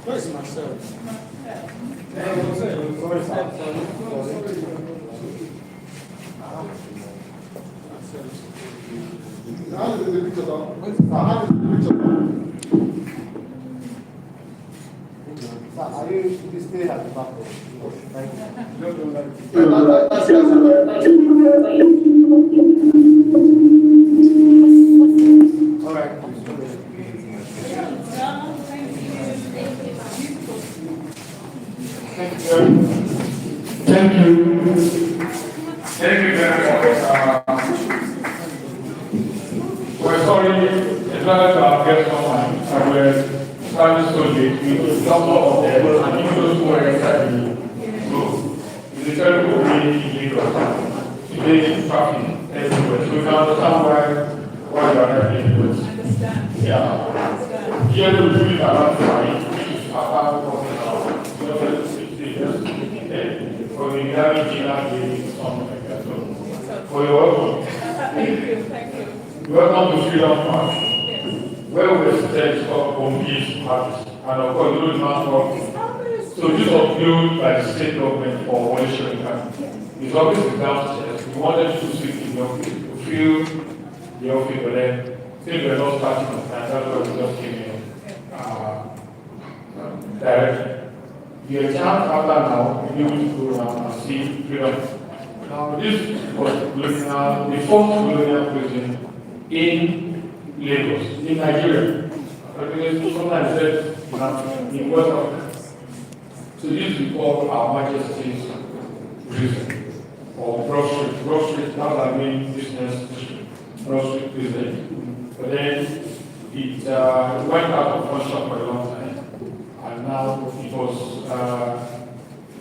Where's myself? All right. Thank you very much. We're sorry, it's not that our guests online, and we're starting so late. We will number of them, and even those who are inside the room. It's a terrible day in Lagos. Today is traffic everywhere. So we can understand why you are not in Lagos. Yeah. Here we do it around 5, which is about 6 days. For the reality, something like that. So, for your welcome. Thank you. Welcome to Freedom Park, where we stay for home peace parties, and of course, you know so this was built by the state government for monitoring camp. It's always been downstairs. We wanted to sit in the office, to feel the office, but then since we're not starting on time, that's why we just came in directly. The chance after now, we need to go around and see freedom. Now, this was the first colonial prison in Lagos, in Nigeria. Sometimes said in West Africa. So this we call our Majesty's prison, or Broad Street. Broad Street, now that mean business district, Broad Street prison. But then it went out of function for a long time. And now it was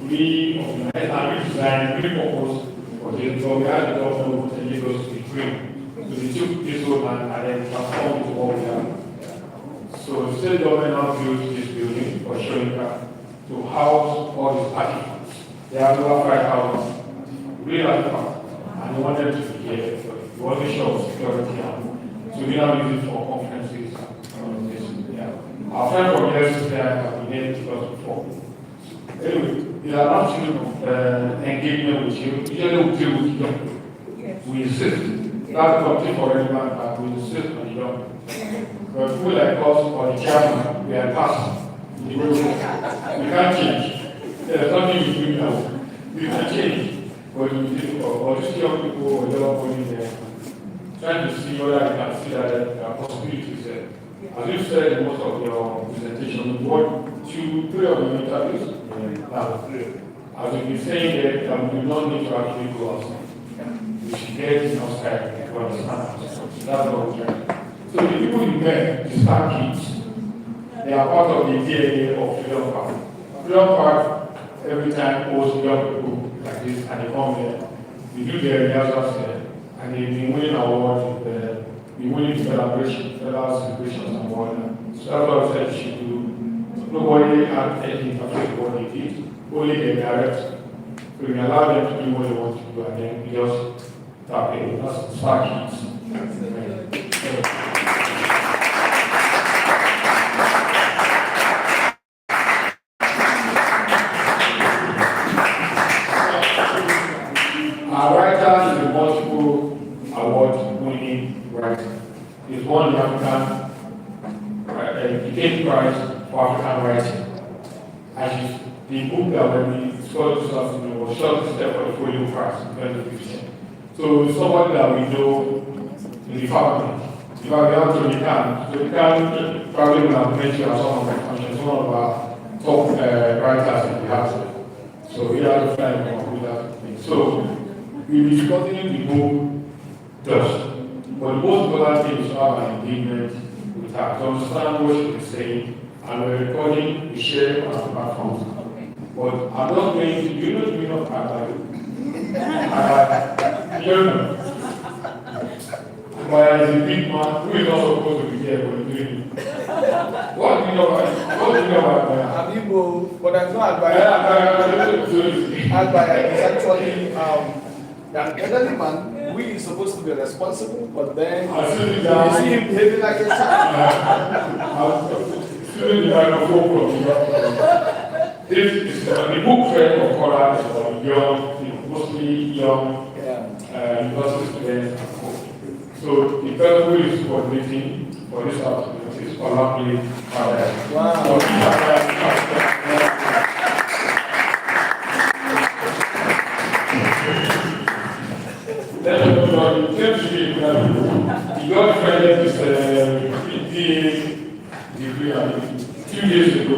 reorganized and redesigned, repurposed for the government. We had the government of Lagos to be free. So they took this old land and then transformed it to what we have. So the state government now built this building for Shonika to house all these artifacts. They have over 5,000 real artifacts, and they wanted to be here. So it wasn't sure of security. So we now use it for conferences and organizations. Yeah. Our friend from yesterday has been here because before. Anyway, there are not engagement with you. Usually we deal with you. We insist. That's the complete for anyone, but we insist on the young. But people like us or the chairman, we are past. We can't change. There's nothing we do now. We can change. But we do, or just young people or young people there, trying to see whether you can see that there are possibilities there. As you said in most of your presentation, we want to put up your interviews. Now, as we've been saying that we do not need to actually go outside. We should get outside to understand. That's what we're trying. So the people you met, the star kids, they are part of the DNA of Freedom Park. Freedom Park, every time, hosts young people like this, and they come here. We do their rehearsals here, and they've been winning awards with the winning celebrations and all that. So that's what I said you should do. Nobody had anything to do with what they did, only they direct. So we allow them to do what they want to do, and then we just tap in. That's star kids. Our writer is a multiple award-winning writer. He's won won the African the Gate Prize for African Writing. And the book that when the scholars was shortlisted for the Folio Prize in 2015. So somebody that we know in the family. If I go to the camp, probably will have met you as one of my functions, one of our top writers in the house. So we are the friend of computer. So we'll be discussing the book Dust. But the most important thing is to have an engagement with her, to understand what she is saying, and we're recording, we share on our platforms. But I'm not going to, you know the meaning of Agbaye? You don't know. Agbaye is a big man who is not supposed to be here for the doing. What do you know about Agbaye? Abibo, but that's not Agbaye. Agbaye is actually an elderly man. We are supposed to be responsible, but then you see him behaving like a child. This is the book fair of CORA is for young, mostly young university students. So the person who is coordinating for this activity is Olamide. Wow. Then he got credit this degree 2 years ago.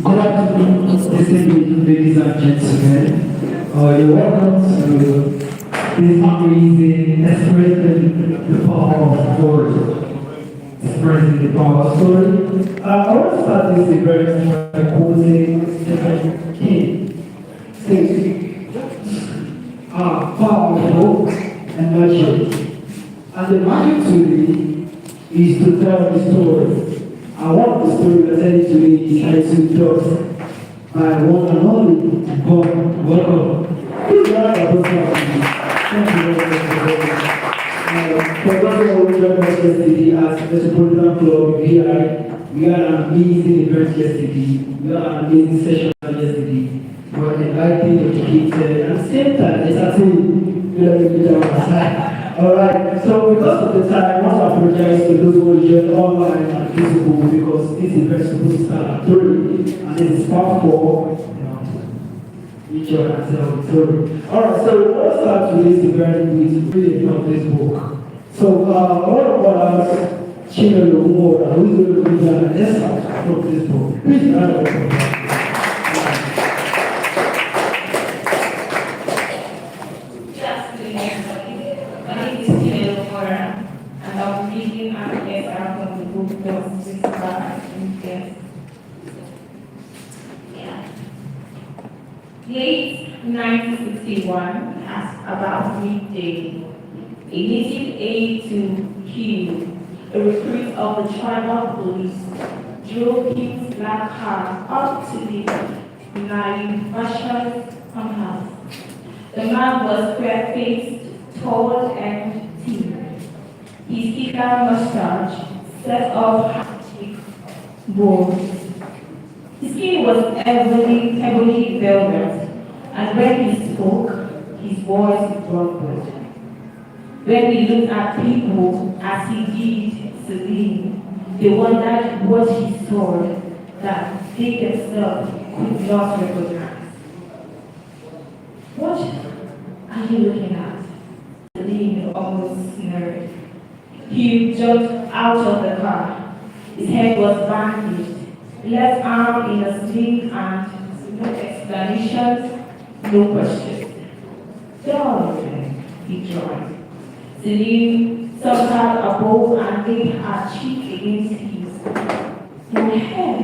Good afternoon, distinguished ladies and gentlemen. You're welcome to this amazing expressing the power of story. Expressing the power of story. I want to start this event by quoting Stephen King. Says, powerful and magic. And the magic to me is to tell the story. I want the story to tell it to me is titled Dust by one and only Bob. Welcome. Please round of applause. Thank you very much. For those who joined us yesterday at the Metropolitan Club here, we had an amazing event yesterday. We had an amazing session yesterday. We were enlightened, educated, and at the same time, entertained. We let me down aside. Alright, so because of the time, I want to apologize to those who joined online and visible because this event is supposed to start at 3 and this is part 4. Enjoy and tell the story. Alright, so let's start today's event with reading of this book. So, one of us, Chino Lumora, who is going to be an excerpt from this book. Please, round of applause. Late 1961, at about midday, a native aide to Hugh, a recruit of the tribal police, drove his black car up to the naive Bashar's farmhouse. The man was square-faced, tall, and thin. His thicker mustache set off high bones. His skin was heavily velvet, and when he spoke, his voice rumbled. When he looked at people as he did Celine, they wondered what he saw that they themselves could not recognize. What are you looking at? Celine almost sneered. He jumped out of the car. His head was bandaged. Left arm in a sling and no explanations, no questions. Darling, he tried. Celine suffered a bow and laid her cheek against his. Your head.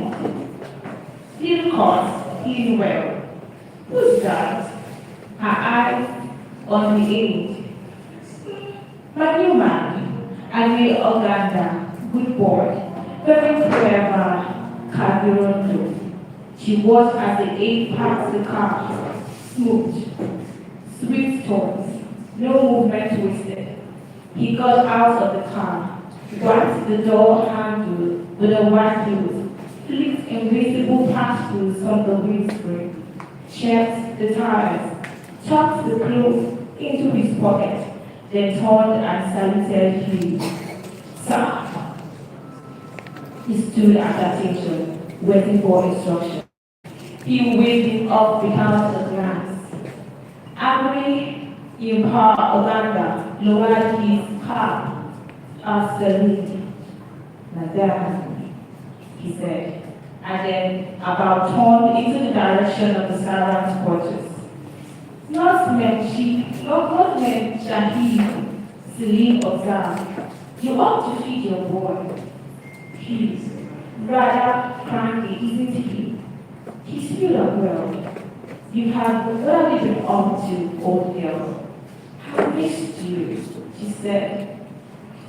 Still caught, he's well. Who's that? Her eyes on the aide. My new man, Agri Oganda, good boy, very clever. She watched as the aide passed the car, smooth, sweet tones, no movement wasted. He got out of the car, wiped the door handle with a white cloth, flicked invisible particles from the windscreen, checked the tires, tucked the clothes into his pocket, then turned and saluted him. Sir. He stood at attention, waiting for instruction. He waved him up without a glance. Angry, Uganda lowered his cap as the lead. Madame, he said, and then about turned into the direction of the servant's quarters. Not when Shahid, Celine observed, you ought to feed your boy. He's rather cranky, isn't he? He's still unwell. You have really been on to old girl. I missed you, she said.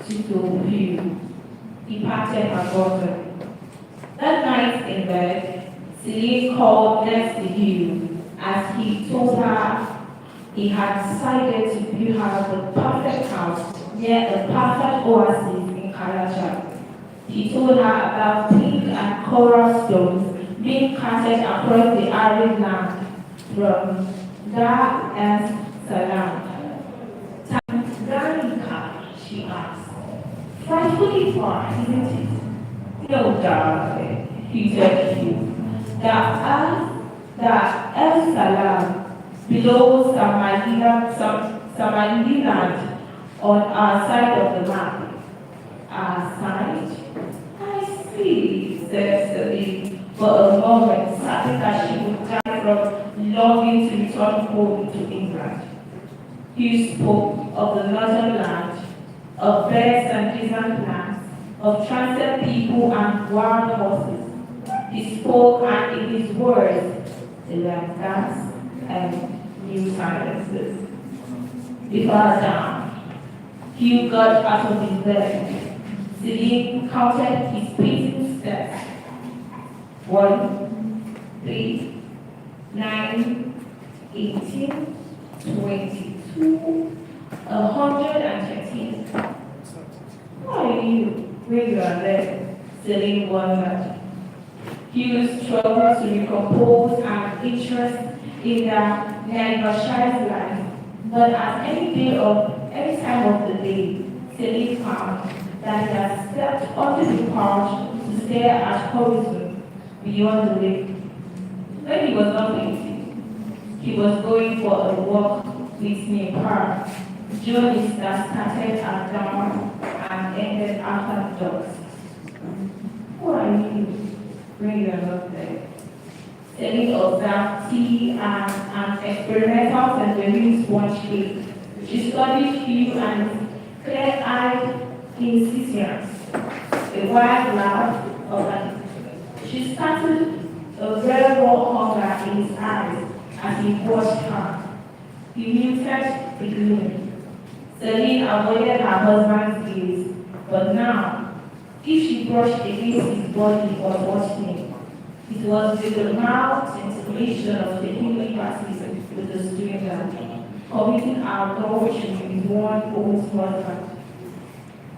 She told him. He patted her bottom. That night in bed, Celine called next to him as he told her he had decided to build her the perfect house near the perfect oasis in Karacha. He told her about pink and coral stones being carted across the arid land from Dar es Salaam. Tanganyika, she asked. Frightfully far, isn't it? No, darling, he said to you. Dar es Salaam below Somaliland on our side of the map. Our side? I see, said Celine, for a moment, certain that she would die from longing to return home to England. He spoke of the northern land, of birds and desert plants, of transient people and wild horses. He spoke, and in his words, they were gas and new silences. Before down, Hugh got out of his bed. Celine counted his pacing steps. 1, 3, 9, 18, 22, 113. Why are you when you are there? Celine wondered. Hugh struggled to recompose an interest in the negotiated life, but at any time of the day, Celine found that he had stepped onto the porch to stare at horizon beyond the lake. When he was not painting, he was going for a walk with me park, journeys that started at dawn and ended after dusk. Who are you when you are not there? Celine observed tea and an experimental tangerine sponge cake. She studied Hugh and his clear-eyed insistence, a wild laugh of an. She started a very raw hunger in his eyes as he watched her. He muted the gloom. Celine avoided her husband's gaze, but now, if she brushed against his body or touched him, it was with the mild scintilation of the healing parties with the stranger, committing adultery with one old husband.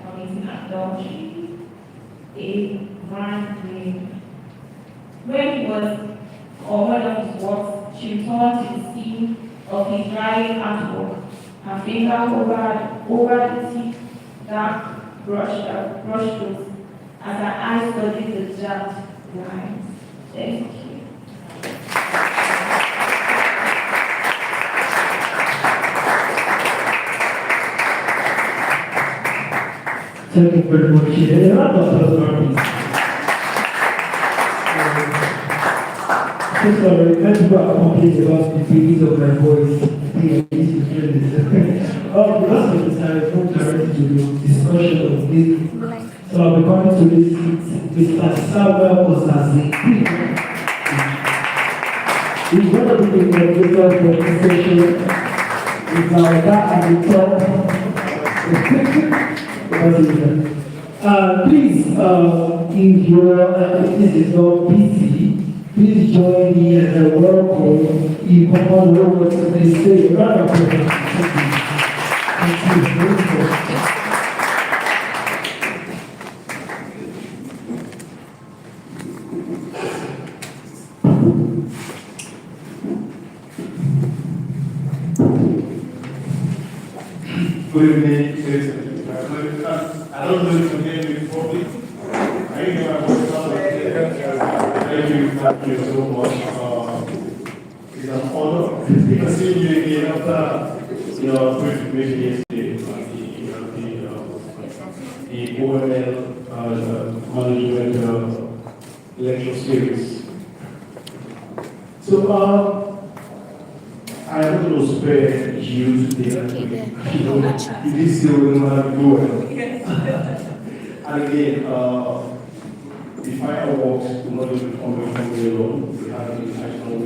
Committing adultery, a grand dream. When he was on one of his walks, she returned to the scene of his drying artwork, her finger over the thick, dark brush strokes as her eyes studied the jagged lines. Thank you. Thank you very much. A round of applause, so sorry, many people are complaining about the babies of my voice. Because of this, I will go directly to the discussion of this. So I'll be coming to this Mr. Samuel Osazi. He's going to be the coordinator of the session with our dad at the top. Please, if this is not busy, please join me as a welcome in common over to the stage. Round of applause. Thank you. Good evening, ladies and gentlemen. I don't know if you can hear me properly. I hear my voice loud and clear. Thank you so much. It's an honor to see you again after your presentation yesterday the OML management lecture series. So I am going to spare you today. You did still remember do well. And again, the fireworks do not even come from the alone. We have the national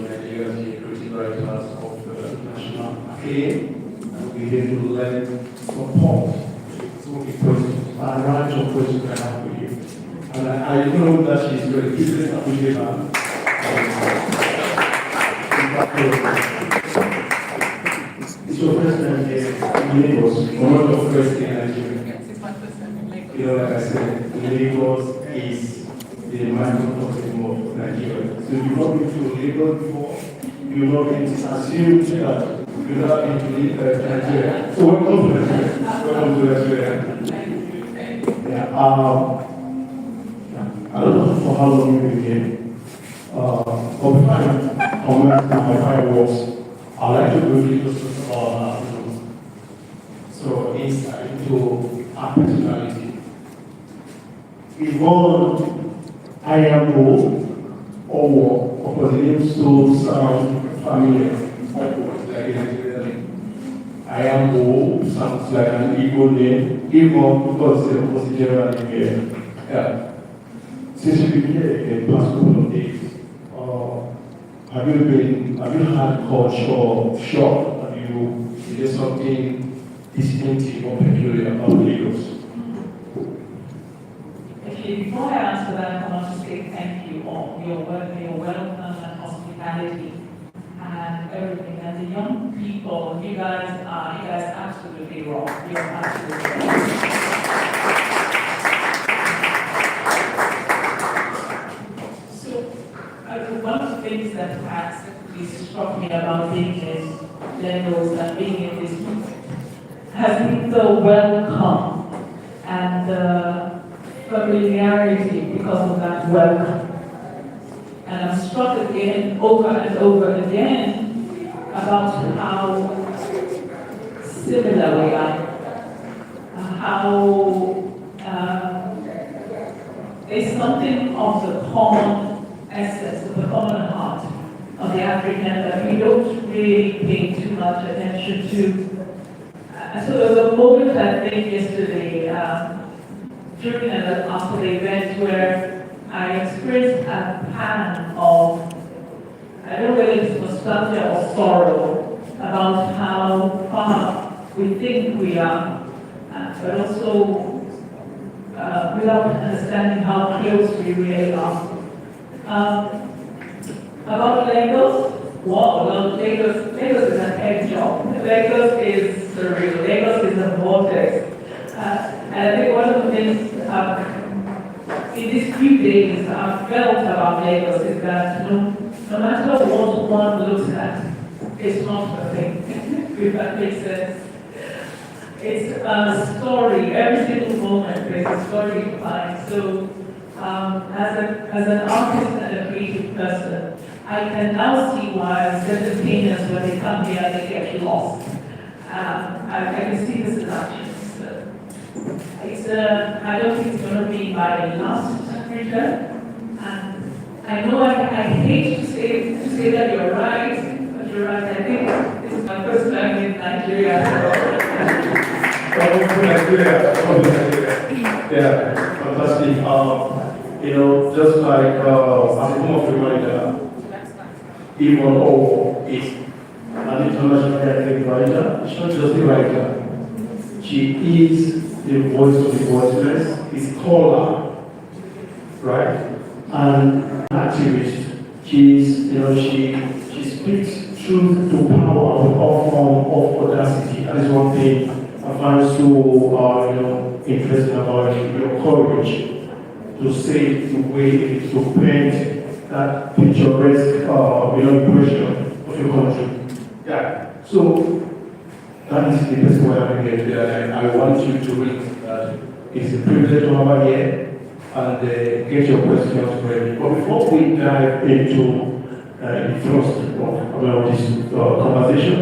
Nigeria's security writers of the national academy, and we need to learn support some of the questions, a range of questions I have for you. And I know that she's very business appreciator. It's your first time here in Lagos, one of the first in Nigeria. You know, like I said, Lagos is the microcosm of Nigeria. So you've not been to Lagos before, you've not been assumed that you've not been to Nigeria. So welcome to Nigeria. Welcome to Nigeria. Yeah, I don't know for how long you've been here. But before I comment on my fireworks, I'd like to briefly discuss about so insight into our personality. Yvonne Ayambo or the name still sound familiar. Like Ayambo sounds like an Igbo name, Yvonne because it was a general name here. Yeah. Since you've been here in the past couple of days, have you had culture shock? Is there something distinctive or peculiar about Lagos? Okay, before I answer that, I want to say thank you all. Your welcome and hospitality and everything. And the young people, you guys absolutely rock. You're absolutely rock. One of the things that has struck me about being in Lagos and being in this movement has been the welcome and the familiarity because of that welcome. And I'm struck again, over and over again, about how similar we are, how there's something of the common essence, of the common heart of the African that we don't really pay too much attention to. So there was a moment, I think, yesterday, during and after the event, where I experienced a pan of, I don't know whether it's nostalgia or sorrow, about how far we think we are, but also without understanding how close we really are. About Lagos, well, Lagos is an egg job. Lagos is surreal. Lagos is a vortex. And I think one of the things in these few days I've felt about Lagos is that no matter what one looks at, it's not the thing, if that makes sense. It's a story. Every single moment there's a story to find. So as an artist and a creative person, I can now see why certain painters, when they come here, they get lost. I can see this in action. I don't think it's going to be my last return. And I know I hate to say that you're right, but you're right. I think this is my first time in Nigeria. Yeah, fantastic. Just like a form of reminder, Yvonne Owo is an international academic writer. She's not just a writer. She is the voice of the voiceless, a scholar, right? And an activist. She speaks truth to power with all form of audacity. That is one thing I find so interesting about your courage to say the way it is to paint that picturesque impression of your country. Yeah. So That is the best way I can get. I want you to read that. It's a privilege to have you here and get your questions ready. But before we dive into the thrust of this conversation,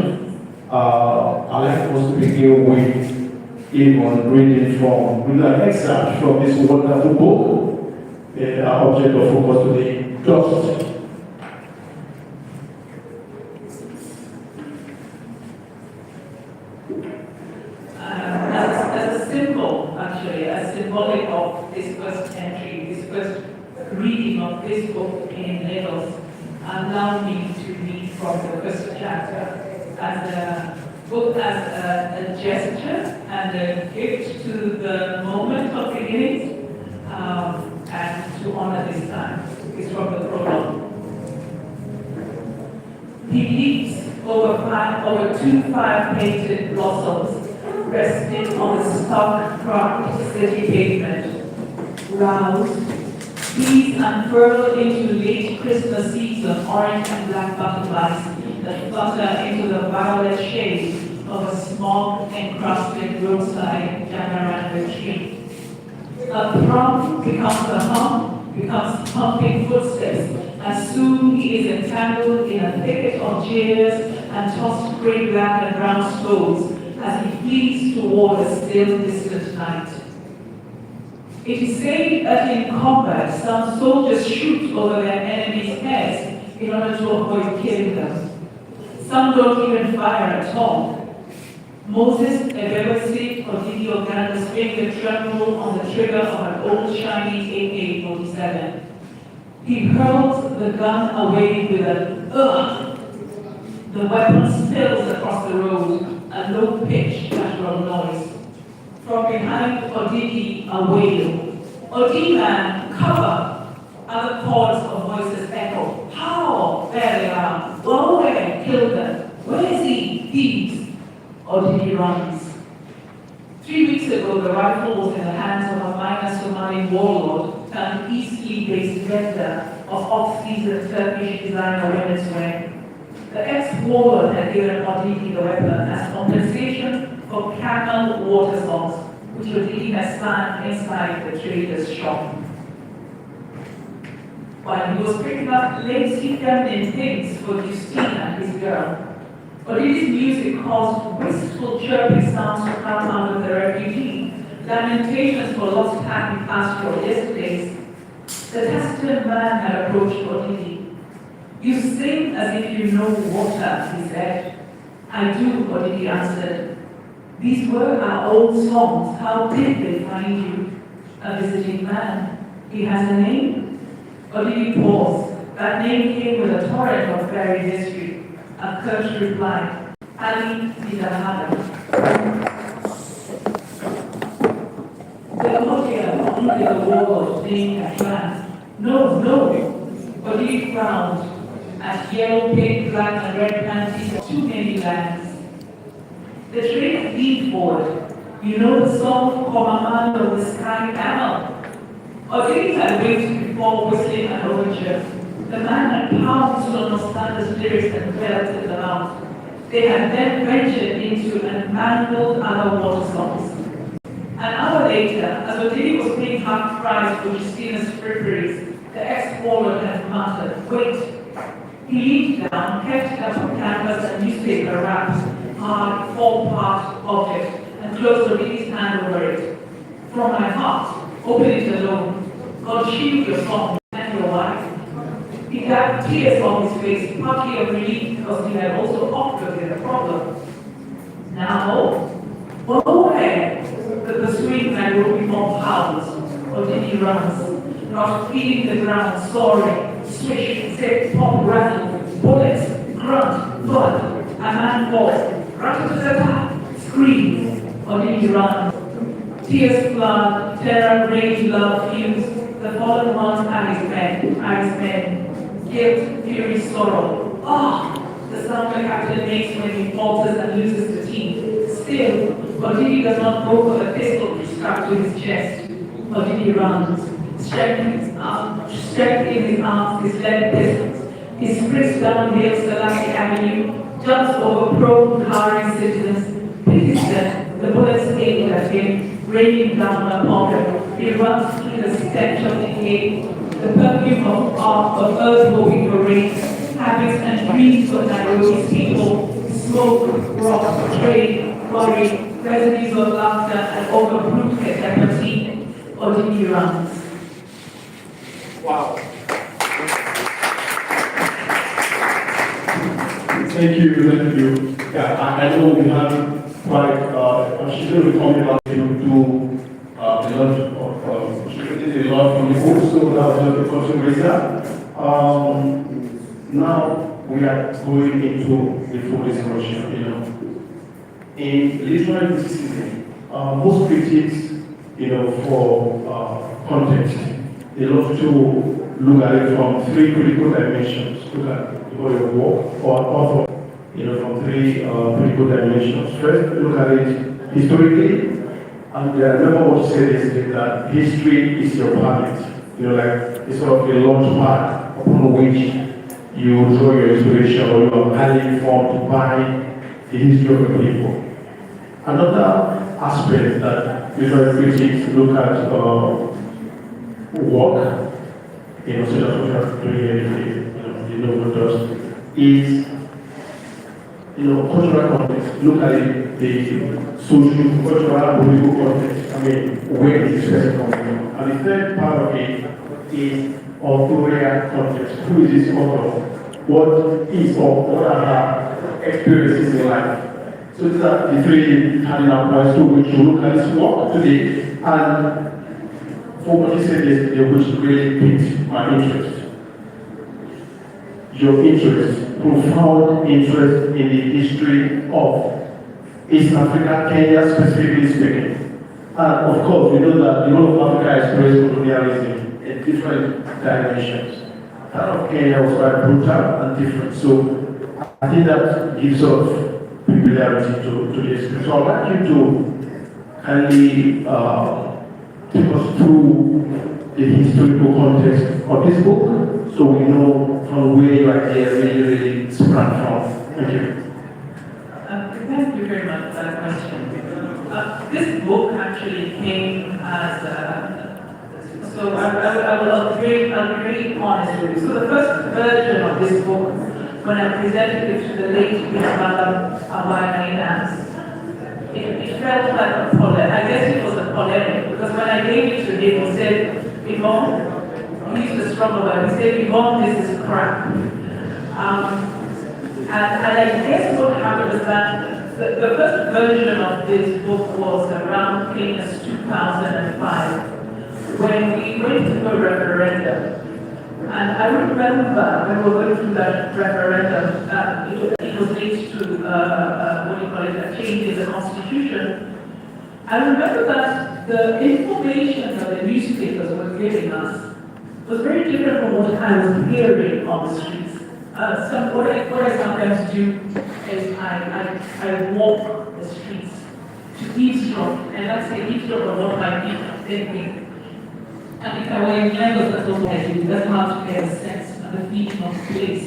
I'd like us to begin with Ivan reading with an excerpt from this wonderful book, our object of focus today, Dust. As a symbol, actually, as symbolic of this first entry, this first reading of this book in Lagos, allow me to read from the first chapter as a gesture and a gift to the moment of beginning and to honor this time. It's from the prologue. He leaps over two fire-painted blossoms resting on the stark, cracked city pavement. Roused, these unfurl into late Christmas season orange and black butterflies that flutter into the violet shade of a smog-encrusted roadside jacaranda tree. A thrum becomes a hum, becomes pumping footsteps, and soon he is entangled in a thicket of jeers and tossed grey, black, and brown stones as he flees toward a still, distant night. It is said that in combat, some soldiers shoot over their enemies' heads in order to avoid killing them. Some don't even fire at all. Moses Ebewesi Odidi Oganda's finger trembled on the trigger of an old Chinese AK-47. He hurls the gun away with an ugh. The weapon spills across the road, a low-pitched natural noise. From behind Odidi, a wail. Odiman, cover! Other chords of voices echo. How? There they are. Go away, kill them. Where is he? Thieves. Odidi runs. 3 weeks ago, the rifle was in the hands of a minor Somali warlord turned Eastleigh-based vendor of off-season Turkish designer women's wear. The ex-warlord had given Odidi the weapon as compensation for camel water songs, which Odidi had planned inside the trader's shop. While he was picking up lacy feminine things for Justina, his girl, Odidi's music caused wistful chirping sounds to come out of the refugee, lamentations for lost happy pastoral yesterdays. The taciturn man had approached Odidi. You sing as if you know water, he said. I do, Odidi answered. These were our old songs. How did they find you? A visiting man. He has a name? Odidi paused. That name came with a torrent of fairy history. A curt reply. Ali Didahada. The audio only the warlord named at glance. No, no. Odidi frowned at yellow, pink, black, and red panties of too many lands. The train leaned forward. You know the song Command of the Sky Camel? Odidi had waited before whistling an overture. The man had pounds on Nostanda's lyrics and belted them out. They had then ventured into and mangled other water songs. An hour later, as Odidi was paying half price for Justina's fripperies, the ex-warlord had muttered, wait. He leaned down, kept up a canvas and newspaper wrapped, hard, four-part object, and closed Odidi's hand over it. From my heart, open it alone. God shield your song and your wife. He got tears on his face, partly of relief because he had also offered with a problem. Now, go away. The swing man will be more howls. Odidi runs, not feeling the ground, soaring, swish, zip, pop, rattle, bullets, grunt, thud. A man falls, rat-a-tat-tat, screams. Odidi runs. Tears flood, terror, rage, love fuse. The fallen ones are his men. Guilt, fury, sorrow. The sound the captain makes when he falters and loses the team. Still, Odidi does not go for the pistol strapped to his chest. Odidi runs, strength in his arms, his lead pistols. He sprints down Hale Selassie Avenue, jumps over prone, cowering citizens, came raining down upon them. It runs through the stench of decay, the perfume of earth hoping for rain, habits and dreams of Nairobi's people, smoke, rock, trade, worry, residues of laughter, and overbrewed capacity or ignorance. Wow. Thank you. Yeah, I know we have quite, she's going to be coming up to do a lot of, she did a lot from the book, so that was the question raised. Now we are going into the full discussion, In literary criticism, most critics, for context, they love to look at it from three critical dimensions. Look at the body of work or author, from three critical dimensions. First, look at it historically, and remember what you said yesterday, that history is your palette. Like it's sort of a launch pad upon which you draw your inspiration or you are highly informed by the history of the people. Another aspect that literary critics look at work, so that's what you're doing here, what does, is, cultural context. Look at it, the social, cultural, political context. Where is this person coming from? And the third part of it is authorial context. Who is this author? What is or what are her experiences in life? So these are the three cardinal points to which you look at this work today, and for what you said yesterday, which really piqued my interest. Your interest, profound interest in the history of East Africa, Kenya specifically speaking. And of course, we know that the whole of Africa experienced colonialism in different dimensions. That of Kenya was quite brutal and different. So I think that gives us peculiarity to the history. So I'd like you to kindly take us through the historical context of this book, so we know from where your idea really sprang from. Thank you. Thank you very much for that question. This book actually came as so I will be very honest with you. So the first version of this book, when I presented it to the late Madam Awainas, it felt like a polemic. I guess it was a polemic, because when I gave it to him, he said, Yvonne, he used a strong word, he said, Yvonne, this is crap. And I guess what happened was that the first version of this book was around Kenya's 2005, when we went to a referendum. And I remember when we were going through that referendum, it was linked to, a change in the constitution. I remember that the information that the newspapers were giving us was very different from what I was hearing on the streets. What I sometimes do is I walk the streets to eavesdrop, and that's the eavesdrop of what my people are thinking. And if I were in Lagos, that's what I do. That's how to get a sense of the feeling of the place.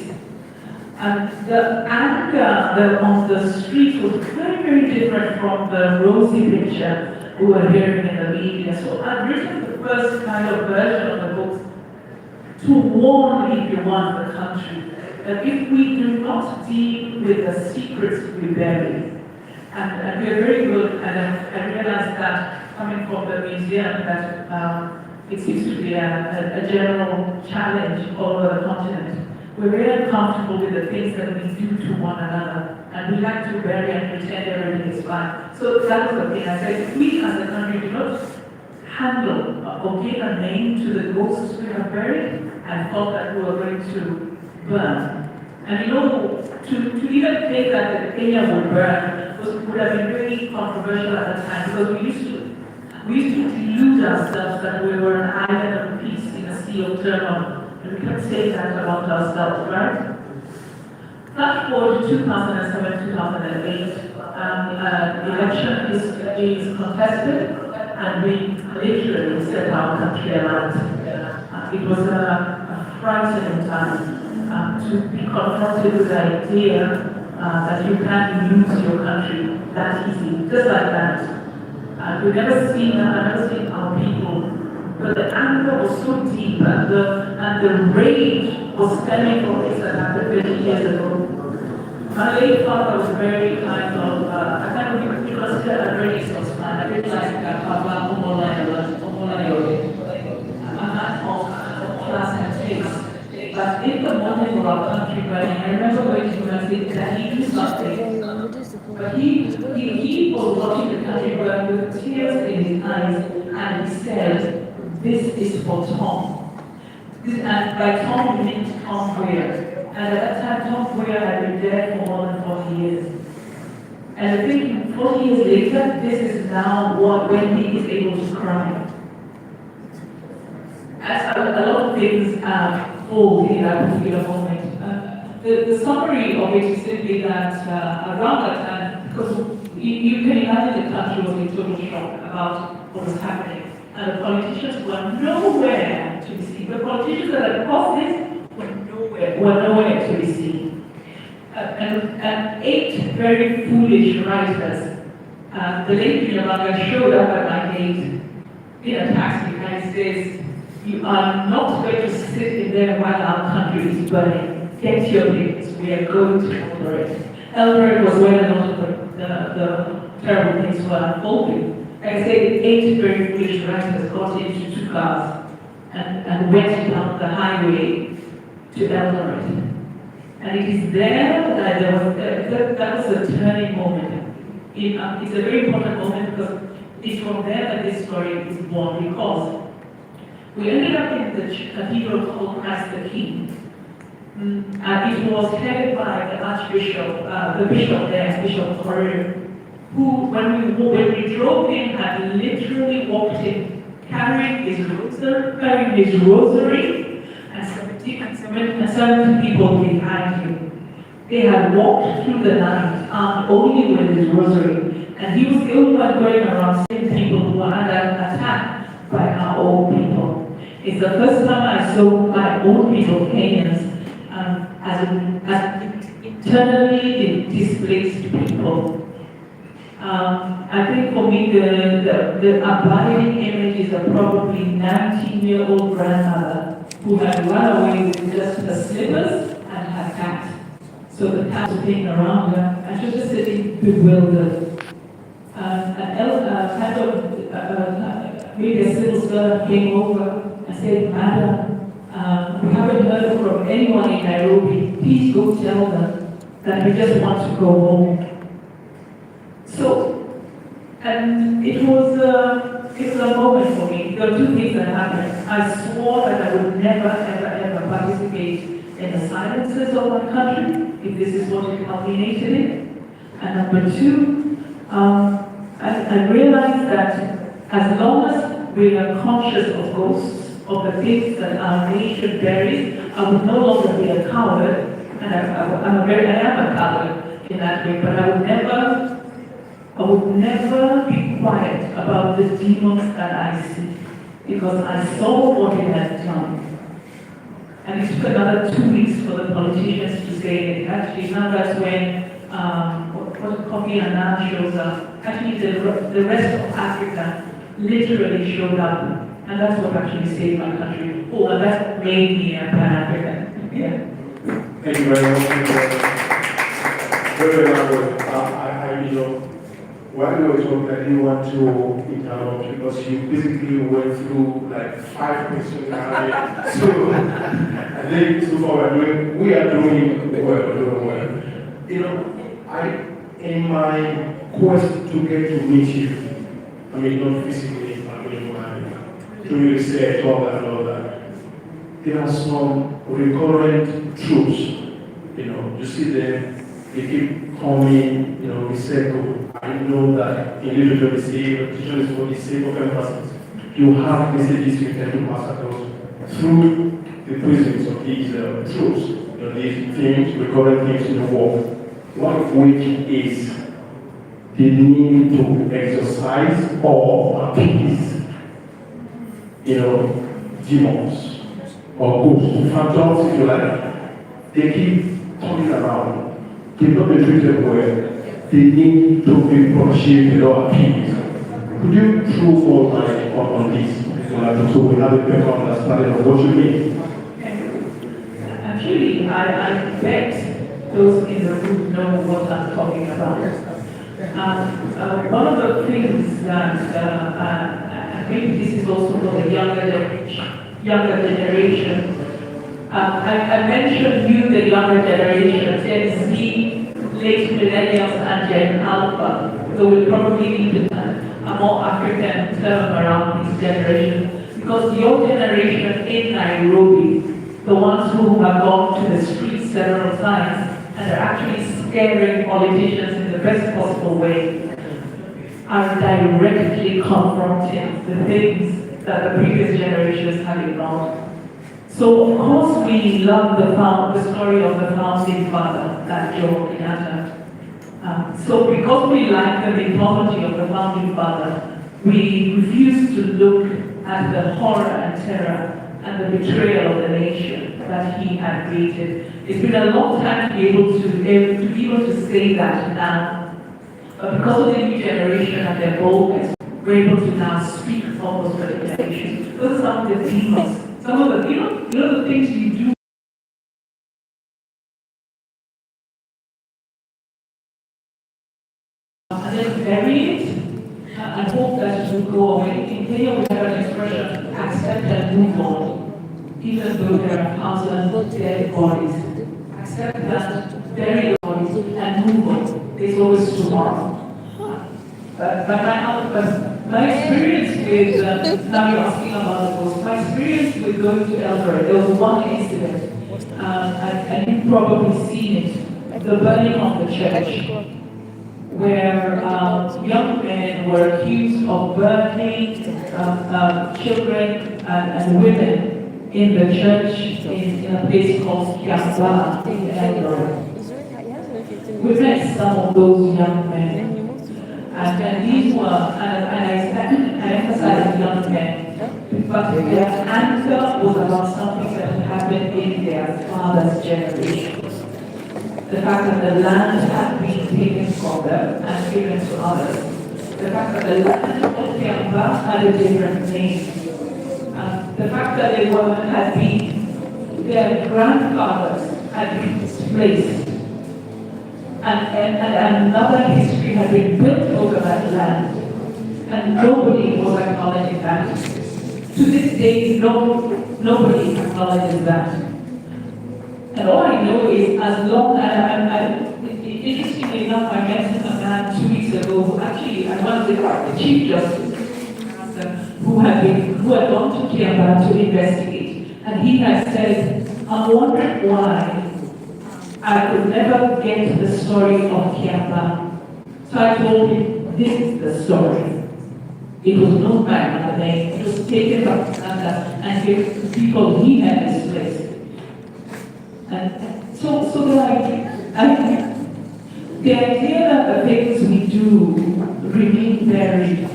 And the anger on the street was very, very different from the rosy picture we were hearing in the media. So I've written the first kind of version of the book to warn, if you want, the country that if we do not deal with the secrets we bury, and we are very good, and I realized that coming from the museum that it seems to be a general challenge all over the continent. We're very uncomfortable with the things that we do to one another, and we like to bury and pretend everything is fine. So that was the thing. I said, if we as a country do not handle or give a name to the ghosts we have buried and thought that we were going to burn. And to even think that Kenya would burn would have been very controversial at the time, because we used to delude ourselves that we were an island of peace in a sea of turmoil. And we kept saying that about ourselves, right? Fast forward to 2007, 2008, the election is contested, and we literally set our country alight. It was a frightening time to be confronted with the idea that you can lose your country that easily, just like that. And we've never seen that, I've never seen our people. But the anger was so deep, and the rage was stemming from this that happened 20 years ago. My late father was very kind of, I kind of consider a very resource man. I didn't like Papa Omolai, a man of class and taste. But in the morning of our country burning, I remember going to university that he did something. But he was watching the country burn with tears in his eyes, and he said, "This is for Tom." And by Tom, we mean Tom Weir. And at that time, Tom Weir had been dead for more than 40 years. And I think 40 years later, this is now when he is able to cry. As a lot of things fold in that particular moment. The summary of it is simply that around that time, because you can imagine the country was in total shock about what was happening. And the politicians were nowhere to be seen. The politicians that had caused this were nowhere to be seen. And 8 very foolish writers, the late Yamanga showed up at my gate in a taxi and he says, "You are not going to sit in there while our country is burning. Get your things, we are going to Eldoret." Eldoret was where a lot of the terrible things were unfolding. Like I said, 8 very foolish writers got into 2 cars and went down the highway to Eldoret. And it is there that that was a turning moment. It's a very important moment because it's from there that this story is born, because we ended up in the cathedral called Christ the King. And it was headed by the Archbishop, the Bishop there, Bishop CORA, who, when we drove in, had literally walked in, carrying his rosary, and 70 people behind him. They had walked through the night, armed only with his rosary, and he was the only one going around seeing people who were under attack by our own people. It's the first time I saw my own people, Kenyans, as internally displaced people. I think for me, the abiding image is a probably 19-year-old grandmother who had run away with just her slippers and her cat. So the cat was playing around her, and she was just sitting bewildered. Maybe a civil servant came over and said, "Madam, we haven't heard from anyone in Nairobi. Please go tell them that we just want to go home." So, and it was a moment for me. There were 2 things that happened. I swore that I would never, ever, ever participate in the silences of my country, if this is what it culminated in. And number 2, I realized that as long as we are conscious of ghosts, of the things that our nation buries, I would no longer be a coward, and I am a coward in that way, but I would never be quiet about the demons that I see, because I saw what it had done. And it took another 2 weeks for the politicians to say it. Actually, now that's when Kofi Annan shows up. Actually, the rest of Africa literally showed up. And that's what actually saved my country. Oh, and that made me a Pan-African. Yeah. Thank you very much. Very elaborate. One of those that you want to interrupt because you basically went through like 5 questions. So I think so far we are doing well. In my quest to get to meet you, I mean not physically, I mean doing research, all that, there are some recurrent truths. You see them, they keep coming, recycle. I know that in literature we say repetition is for the sake of emphasis. You have messages you can pass across through the prisons of these truths, these themes, recurrent themes in the world. One of which is the need to exercise or appease, demons or ghosts, phantoms, if you like. They keep coming around. They don't be treated well. They need to be appreciated or appeased. Could you throw more light on this? So we have a better understanding of what you mean. Actually, I bet those in the room know what I'm talking about. One of the things that I think this is also for the younger generation. I mentioned you, the younger generation, Gen Z, late millennials, and Gen Alpha. So we'll probably need a more African term around this generation, because your generation in Nairobi, the ones who have gone to the streets several times and are actually scaring politicians in the best possible way, are directly confronting the things that the previous generations have ignored. So of course we love the story of the founding father, Jomo Kenyatta. So because we like the mythology of the founding father, we refuse to look at the horror and terror and the betrayal of the nation that he had created. It's been a long time to be able to say that now. But because of the new generation and their boldness, we're able to now speak for those generations. Those are some of the demons. Some of the, you know the things you do. And then bury it, and hope that it will go away. In Kenya, we have an expression, accept and move on, even though there are thousands of dead bodies. Accept that, bury the bodies, and move on. There's always tomorrow. But my experience with, now you're asking about the ghost, my experience with going to Eldoret, there was one incident, and you've probably seen it, the burning of the church, where young men were accused of burning children and women in the church in a place called Kiambaa in Eldoret. We met some of those young men, and these were, and I emphasize young men, but their anger was about something that had happened in their father's generation. The fact that the land had been taken from them and given to others. The fact that the land of Kiambaa had a different name. The fact that they had been, their grandfathers had been displaced. And another history had been built over that land. And nobody was acknowledging that. To this day, nobody acknowledges that. And all I know is, as long as interestingly enough, I met a man 2 weeks ago who actually, I want to say, the Chief Justice, who had gone to Kiambaa to investigate. And he had said, I'm wondering why I could never get the story of Kiambaa. So I told him, this is the story. It was known by another name. It was taken from Uganda and given to people he had displaced. And so the idea that the things we do remain buried.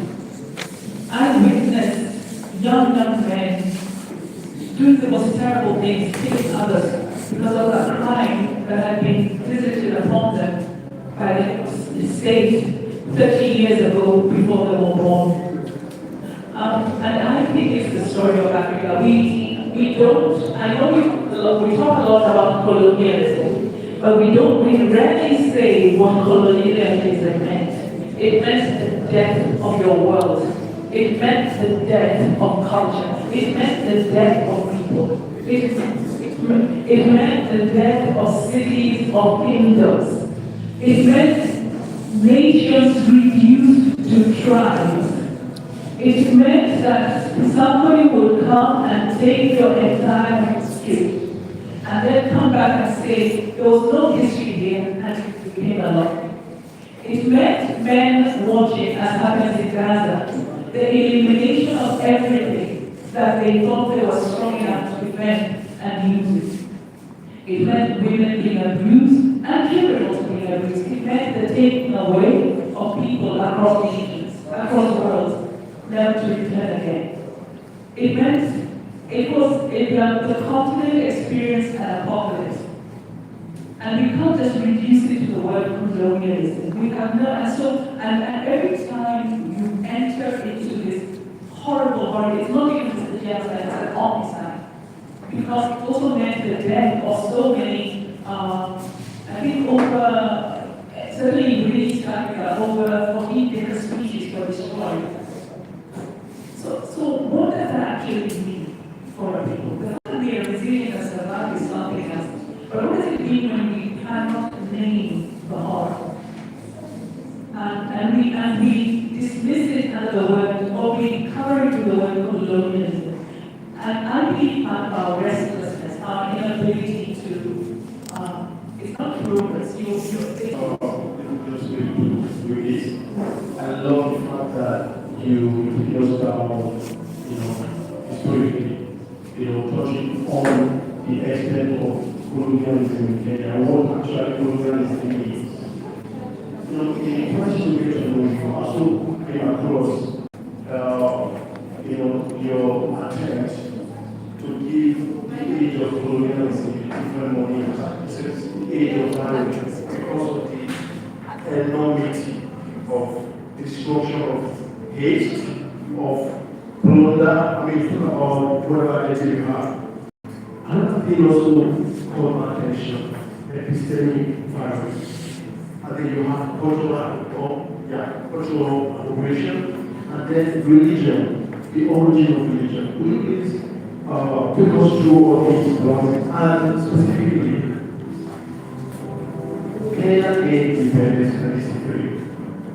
I witnessed young men doing the most terrible things, killing others because of a crime that had been visited upon them by the state 30 years ago before they were born. And I think it's the story of Africa. We don't, I know we talk a lot about colonialism, but we rarely say what colonialism meant. It meant the death of your world. It meant the death of culture. It meant the death of people. It meant the death of cities, of kingdoms. It meant nations reduced to tribes. It meant that somebody would come and take your entire history and then come back and say, there was no history here, and it became a law. It meant men watching, as happens in Gaza, the elimination of everything that they thought they were strong enough to defend and use it. It meant women being abused and children also being abused. It meant the taking away of people across regions, across the world, never to return again. It meant the continent experienced an apocalypse. And we can't just reduce it to the word colonialism. We have no, and every time you enter horrible. It's not even just the genocide, it's an homicide. Because it also meant the death of so many, I think over, certainly in East Africa, over 14 different species were destroyed. So what does that actually mean for our people? The fact that we are resilient and survive is something else. But what does it mean when we cannot name the horror? And we dismiss it as the word, or we cover it with the word colonialism. And I believe part of our restlessness, our inability to, it's not progress, I love the fact that you just historically, touching on the extent of colonialism in Kenya and what actually colonialism is. In the first situation, you also came across, your attempt to give the age of colonialism different money. This is the age of marriage because of the enormity of destruction of hate, of plunder, or whatever it is you have. Another thing also caught my attention, epistemic violence. And then you have cultural appropriation, and then religion, the origin of religion. Will you please take us through all these blocks, and specifically, Kenya gained independence in 1963,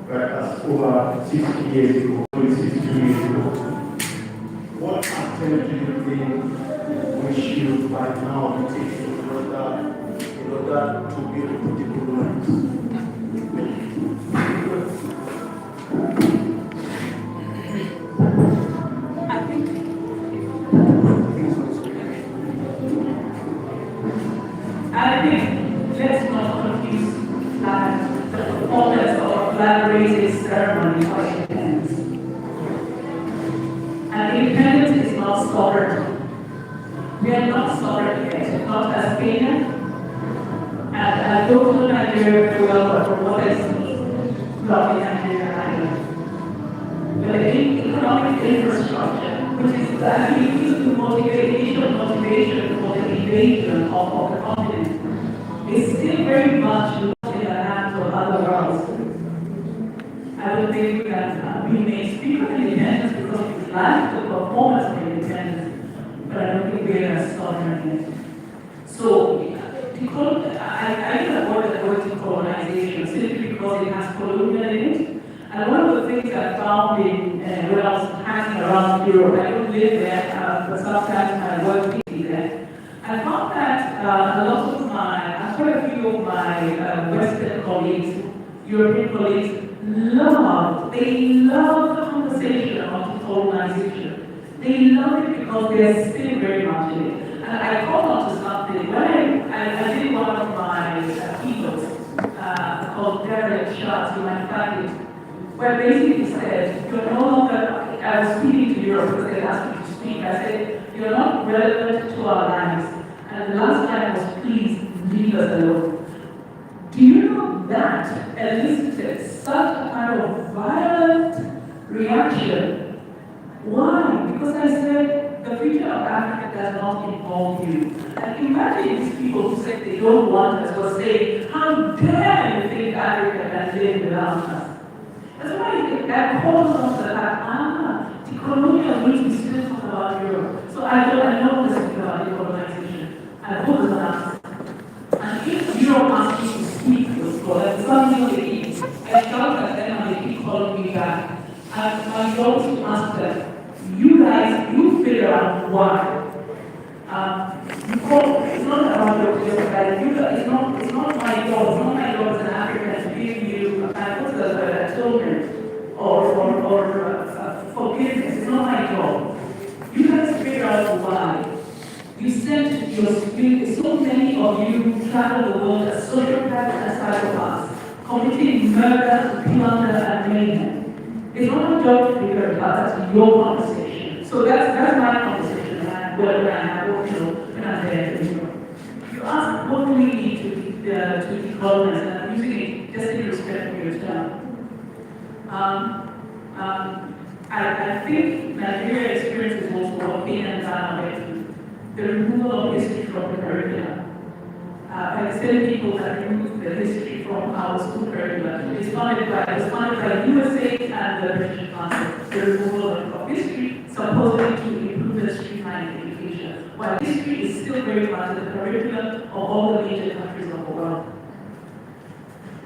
right? That's over 60 years ago, 62 years ago. What attempt do you think we should by now take in order to be able to put the colonize? I think let's not confuse the performance of flag raising ceremony for independence. And independence is not sovereignty. We are not sovereign yet, not as Kenya. And I don't know Nigeria very well, but from what I see, lovely Nigeria island. But I think economic infrastructure, which is actually used to motivate, initial motivation for the invasion of the continent, is still very much lost in the hands of other worlds. I don't think that we may speak of independence because it's like the performance of independence, but I don't think we are sovereign yet. So, I use the word decolonization simply because it has colonial in it. And one of the things I found when I was hanging around Europe, I don't live there, but sometimes my work is there. I found that quite a few of my Western colleagues, European colleagues, love the conversation about decolonization. They love it because they're still very much in it. And I caught on to something. When I did one of my keynotes called Derek Shots in my family, where basically said, you're no longer, I was speaking to Europe because they asked me to speak. I said, you're not relevant to our lives. And the last line was, please leave us alone. Do you know that elicited such a kind of violent reaction? Why? Because I said, the future of Africa does not involve you. And imagine these people who said they don't want us were saying, how dare you think Africa can live without us? That's why that calls on the fact, the colonial roots we still talk about Europe. So I know this is about decolonization. I put this on. And if Europe asks me to speak to the school, that's something they eat. I shout at them and they keep calling me back. And I'm going to ask them, you guys, you figure out why. It's not about your guys. It's not my job. It's not my job as an African to give you atonement or forgiveness. It's not my job. You guys figure out why. You sent your spirit. So many of you travel the world as sociopaths and psychopaths, committing murder, plunder, and mayhem. It's not my job to figure it out. That's your conversation. So that's my conversation. When I'm there in Europe. You ask what do we need to decolonize, and I'm using it just in respect for your term. I think Nigeria experiences also what Kenya and Ghana went through. The removal of history from the curriculum. By the same people that removed the history from our school curriculum. It was funded by USA and the British Council. The removal of history supposedly to improve the streamline education. While history is still very much in the curriculum of all the major countries of the world.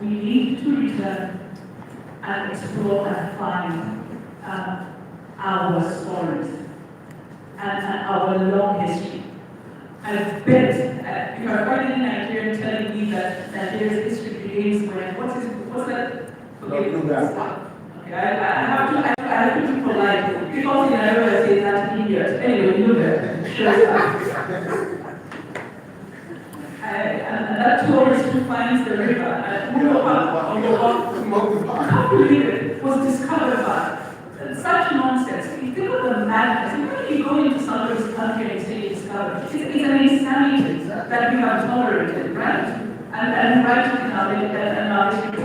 We need to return and explore and find our stories and our long history. I bet if I find any Nigerian telling me that Nigeria's history begins when what's that? Okay, I have to be polite because in Nigeria I say that years. Anyway, you know that. Sure. And that tourist who finds the river at I can't believe it, was discovered by such nonsense. You think of the madness. When you go into somebody's country and say you discovered, it's an insanity that we have tolerated, right? And right in our history.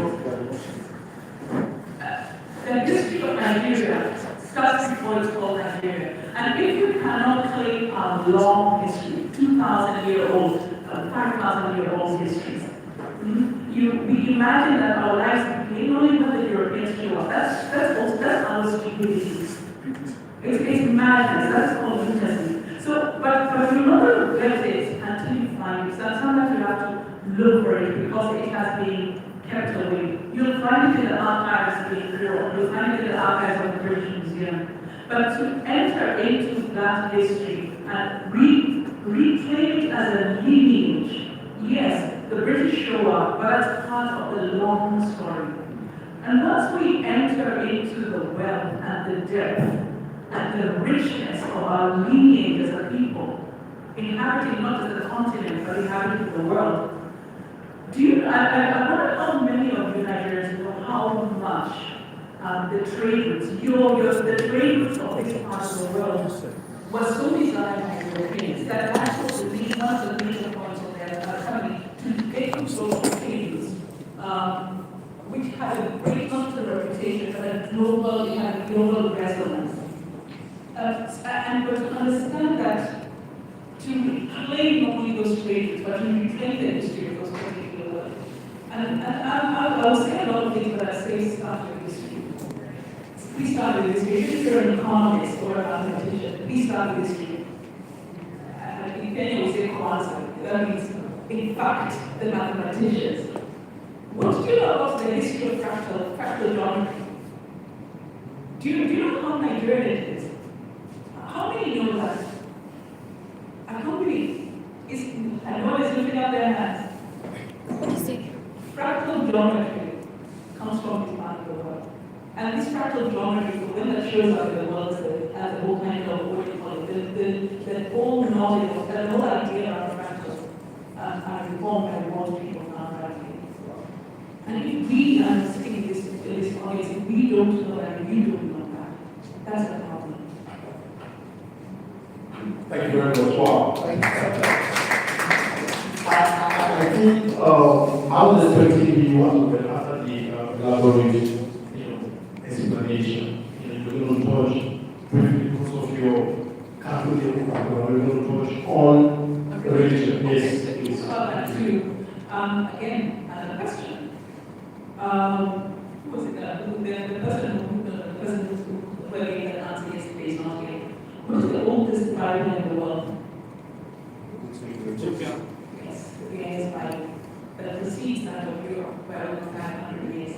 The history of Nigeria starts before it's called Nigeria. And if you cannot claim our long history, 2,000-year-old, 5,000-year-old histories, we imagine that our lives begin only when the Europeans show up. That's our stupidity. It's madness. That's all lunacy. So, but you know the benefits until you find it. So sometimes you have to look for it because it has been kept away. You'll find it in the archives in Europe. You'll find it in the archives of the British Museum. But to enter into that history and reclaim it as a lineage, yes, the British show up, but that's part of the long story. And once we enter into the wealth and the depth and the richness of our lineage as a people, inhabiting not just the continent, but inhabiting the world, I wonder how many of you Nigerians know how much the trade routes, the trade routes of this part of the world was so designed by Europeans that actually one of the major points of their economy to get control of trade routes, which had a great cultural reputation but a global resonance. And but to understand that to reclaim not only those trade routes, but to reclaim the history of those particular words. And I will say a lot of things, but I say start with history. Please start with history. If you're an economist or a mathematician, please start with history. In Kenya we say quantum. That means, in fact, the mathematicians. What do you know about the history of fractal geometry? Do you know how Nigerian it is? How many know that? I can't believe. I know it's looking at their hands. Fractal geometry comes from this part of the world. And this fractal geometry, the one that shows up in the world as a whole kind of, what do you call it, the whole knowledge of the whole idea of fractals are informed by what people now practically. And if we are sitting in this audience, if we don't know that, we don't know that. That's the problem. Thank you very much. Wow. I think I was expecting you after the elaborate explanation. You're going to touch briefly because of your Catholic background. You're going to touch on religion. Yes, please. Again, another question. Who was it? The person who gave the answer yesterday is not here. What is the oldest Bible in the world? Yes, the biggest Bible. That precedes that of Europe by over 500 years.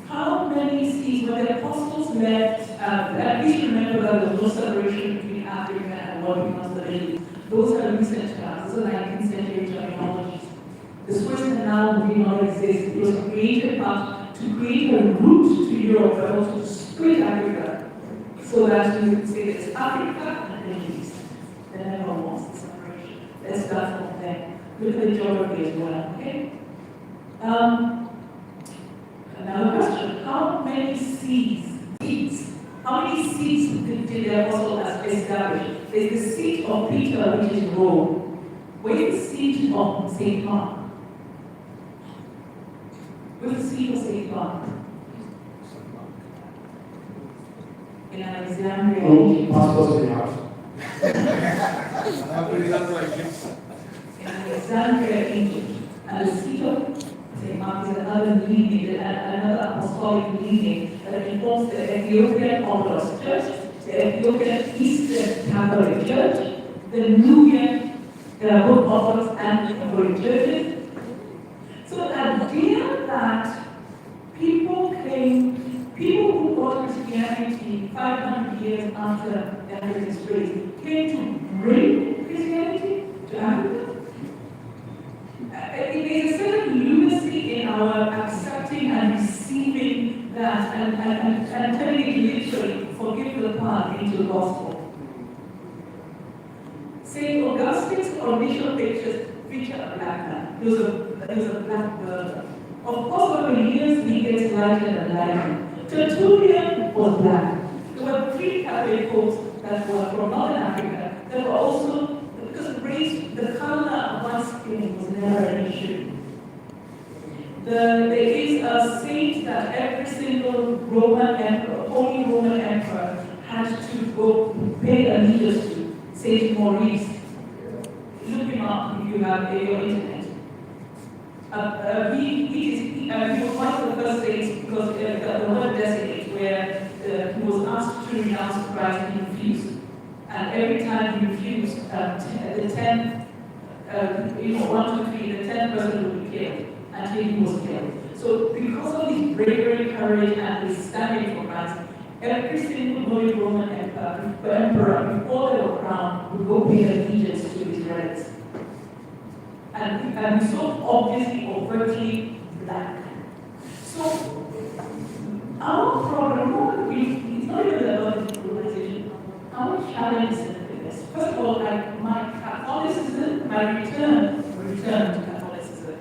How many seas, when the apostles left, at least remember that there was no separation between Africa and what becomes the Middle East. Those are recent terms, those are 19th century terminologies. The Suez Canal did not exist. It was created to create a route to Europe, but also to split Africa, so that we could say there's Africa and the Middle East. There never was the separation. Let's start from there. Look at the geography as well, okay? Another question, how many seats did the apostle establish? There's the seat of Peter, which is Rome. Where is the seat of St. Mark? Where's the seat of St. Mark? in Alexandria. No, pastors they have. In Alexandria, Egypt, and the seat of St. Mark is another leading, another apostolic leading that informs the Ethiopian Orthodox Church, the Ethiopian Eastern Catholic Church, the Nubian both Orthodox and Catholic churches. So the idea that people who got Christianity 500 years after the African race came to bring Christianity to Africa. There is a certain lunacy in our accepting and receiving that and turning it literally, forgive the pun, into the gospel. St. Augustine's coronation pictures feature a black man. He was a black bird. Of course, over the years, he gets lighter and lighter. Tertullian was black. There were 3 Catholic popes that were from Northern Africa. There were also, because race, the color of one's skin was never an issue. There is a saint that every single Roman emperor, Holy Roman Emperor, had to go pay allegiance to, Saint Maurice. Look him up if you have your internet. He was one of the first saints because the word designate where he was asked to renounce Christ and he refused. And every time he refused, the 10, 1, 2, 3, the 10th person would be killed until he was killed. So because of his bravery, courage, and his standing for Christ, every single Holy Roman emperor, before they were crowned, would go pay allegiance to his relics. And so obviously, overtly black. So our problem, it's not even about globalization. Our challenge is this. First of all, my Catholicism, my return to Catholicism,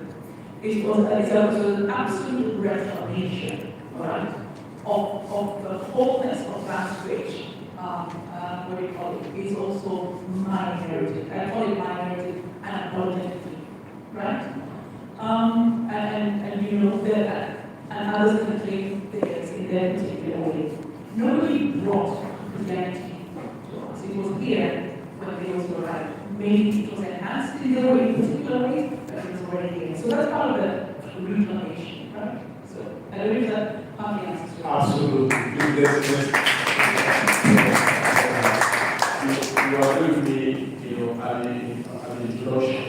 it was an absolute reformation, right, of the wholeness of that which, what do you call it, is also my heritage. I call it my heritage and apologetically. Right? And you know that, and others can claim theirs in their particular way. Nobody brought Christianity to us. It was here when they also arrived. Maybe it was enhanced in their way, in particular ways, but it was already here. So that's part of the reclamation, right? So I believe that partly answers your question. Absolutely. You are with me, at the introduction.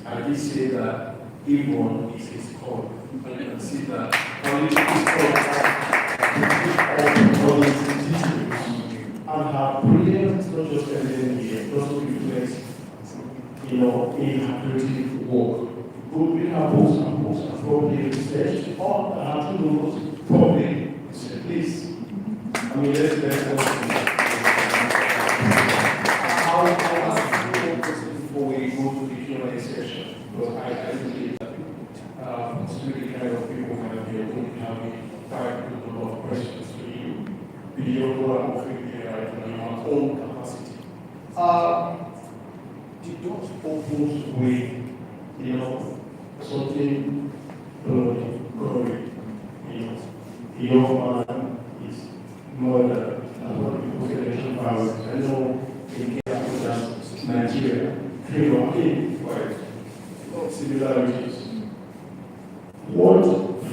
I did say that everyone is his call. But you can see that politics is called all these details and her brilliance, not just evident here, but also reflects, in her creative work. Good in her books and probably research, or her two novels, probably, please. I mean, let's before we go to the Q&A session, because I believe that the kind of people that we are going to have quite a lot of questions to you beyond what I'm offering here right now in our own capacity. The doors opens with, something glory. The young man is murdered and what people say election violence. I know in Nigeria, similarities. What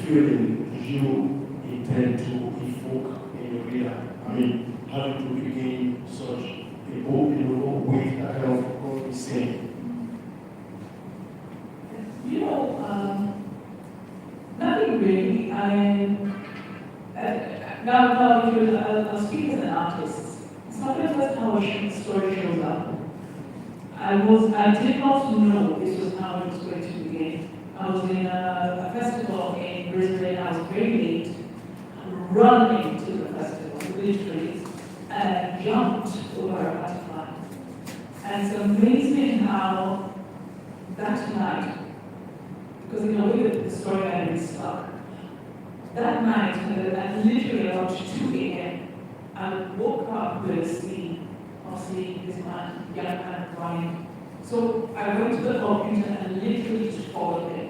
feeling do you intend to evoke in your reader? I mean, how do you begin such a book with that kind of saying? Nothing really. I'll speak as an artist. It's not the first how a story shows up. I did not know this was how it was going to begin. I was in a festival in Brisbane. I was very late, running to the festival, literally, and jumped over a butterfly. And it's amazing how that night, because in a way the story had been stuck, that night, at literally about 2 a.m., I woke up with a scene of seeing this man, young man, crying. So I went to the computer and literally just followed him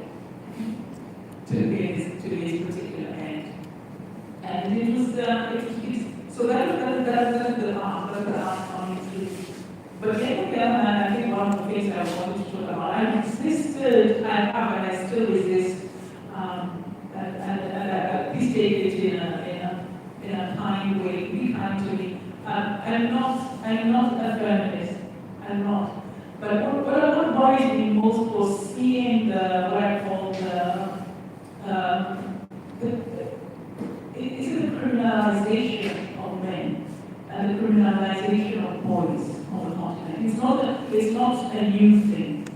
to his particular end. And it was So that's the outcome. But then again, I think one of the things I wanted to talk about, I resisted, and I still resist, and I please take it in a kind way, be kind to me. I'm not a feminist, I'm not. But what worries me most was seeing what I call is it the criminalization of men and the criminalization of boys on the continent. It's not a new thing.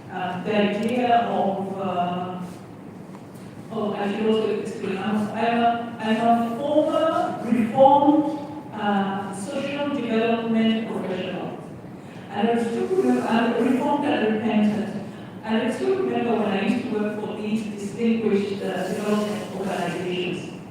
The idea of I should also explain, I'm a former reformed social development professional. And I still remember, I'm reformed and repentant. And I still remember when I used to work for these distinguished development organizations,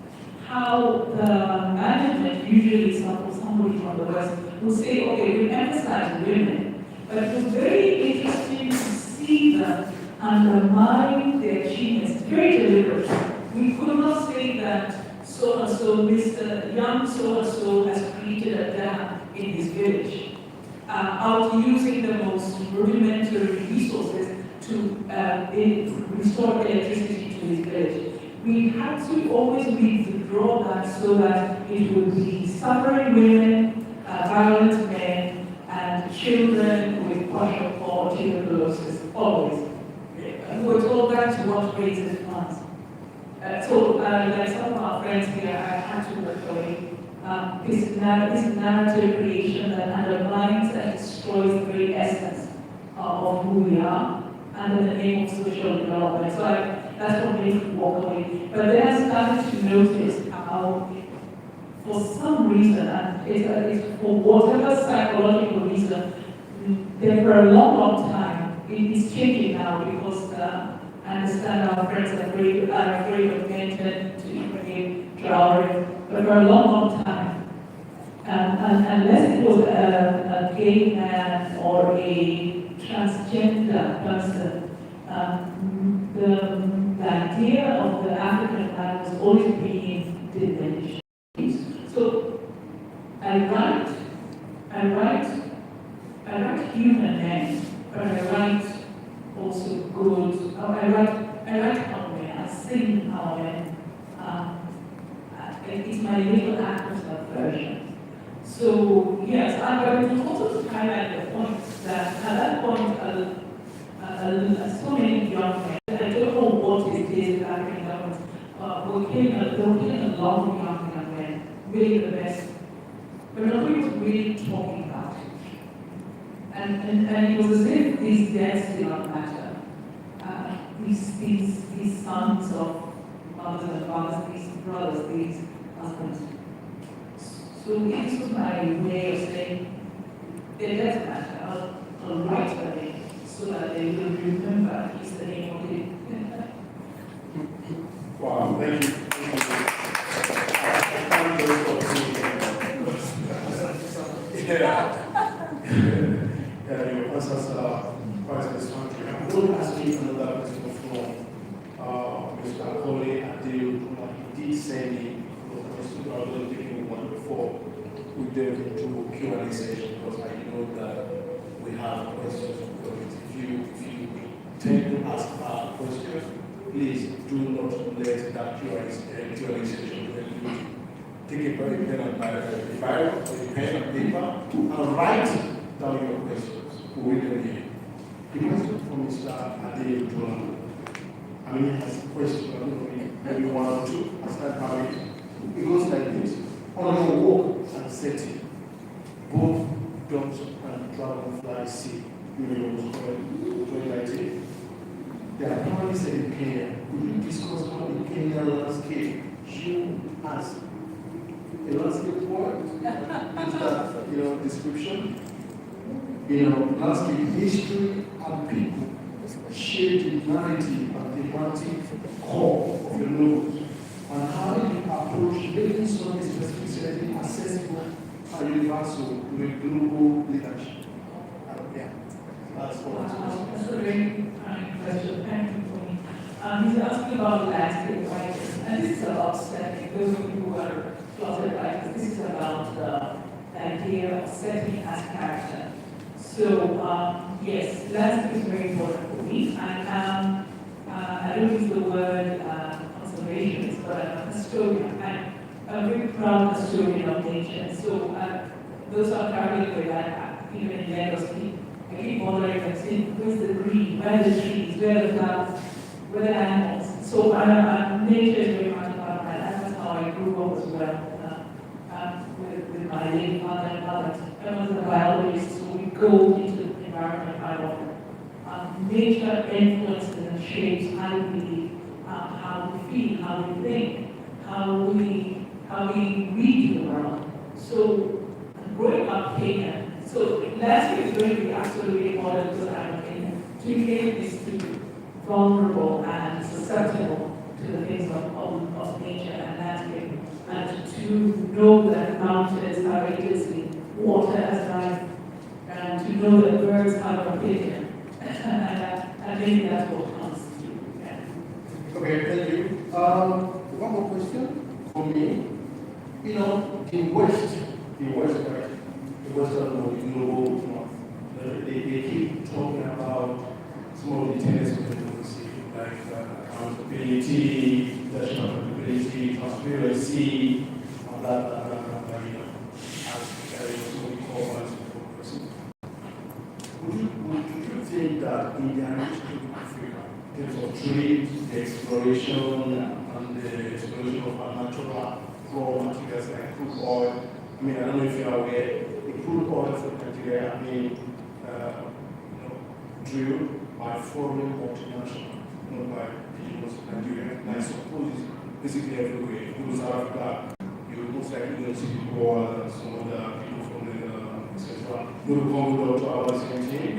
how the management, usually somebody from the West, will say, okay, we emphasize women. But it was very interesting to see them undermine their achievements, very deliberate. We could not say that so-and-so, Mr. Young so-and-so has created a dam in his village, out using the most rudimentary resources to restore electricity to his village. We had to always withdraw that so that it would be suffering women, violent men, and children with partial or tuberculosis, always. And we're told that to what raises funds. Like some of our friends here, I had to work away. This narrative creation that undermines and destroys the very essence of who we are under the name of social development. So that's what made me walk away. But then I started to notice how, for some reason, and it's for whatever psychological reason, there for a long time, it is changing now because I understand our friends are afraid of men to bring dowry, but for a long time, unless it was a gay man or a transgender person, the idea of the African man was always being diminished. So I write human men, but I write also good. I write our men. I sing our men. It's my little act of subversion. So yes, but it was also to highlight the point that at that point, so many young men, I don't know what it is that African governments were killing a lot of young men, really the best. But nobody was really talking about it. And it was as if these deaths did not matter. These sons of mothers and fathers, these brothers, these husbands. So this was my way of saying, it doesn't matter. I'll write their name so that they will remember at least the name of it. Wow, thank you. Your answers are quite satisfactory. I'm going to ask you another question from Mr. Kole Adil. He did send me a question. I was taking one before we delve into Q&A session because I know that we have questions. If you tend to ask our questions, please do not let that Q&A session conclude. Take a pen and paper and write down your questions. We will read them. The question from Mr. Adil Dula. I mean, he has a question, I don't know, maybe one or two. I start having it goes like this. On your walk and setting, both dogs and dragonfly see millions 2019. They are currently set in Kenya. Could you discuss how the Kenyan landscape, you as a landscape poet, is that, description? Landscape history and people shape the narrative and thematic core of your novels, and how you approach making some specific setting accessible and universal to a global leadership. That's what That's a very kind question. Thank you for me. He's asking about landscape writers, and this is a lot of those of you who are plotted right, because this is about the idea of setting as character. So, yes, landscape is very important for me. I don't use the word conservationist, but I'm a historian. I'm a very proud historian of nature. So, those are traveling with that, even in Lagos, I keep wondering, I say, where's the green, where are the trees, where are the flowers, where are the animals? So nature is very much about my life. That's how I grew up as well. With my late father and mother. I was a biologist, so we go into the environment quite often. Nature influences and shapes how we live, how we feel, how we think, how we read the world. So growing up Kenyan, so last year is going to be absolutely important because I'm a Kenyan. Kenyan is to be vulnerable and susceptible to the things of nature and landscape, and to know that mountains are agency, water as life, and to know that birds have an opinion. And maybe that's what comes to. Yeah. Okay, thank you. One more question for me. You know, in Western world, global north, they keep talking about some of the tenets of democracy, like accountability, accountability, transparency, and that, as we call as democracy. Would you think that India needs to be Africa in terms of trade, the exploration, and the exploration of our natural raw materials like crude oil? I mean, I don't know if you're aware, the crude oil from Nigeria are being drilled by foreign multinational, not by indigenous Nigeria. And I suppose it's basically everywhere. If you go to South Africa, you're most likely going to see people and some other people from the etc. Go to Congo to our same thing.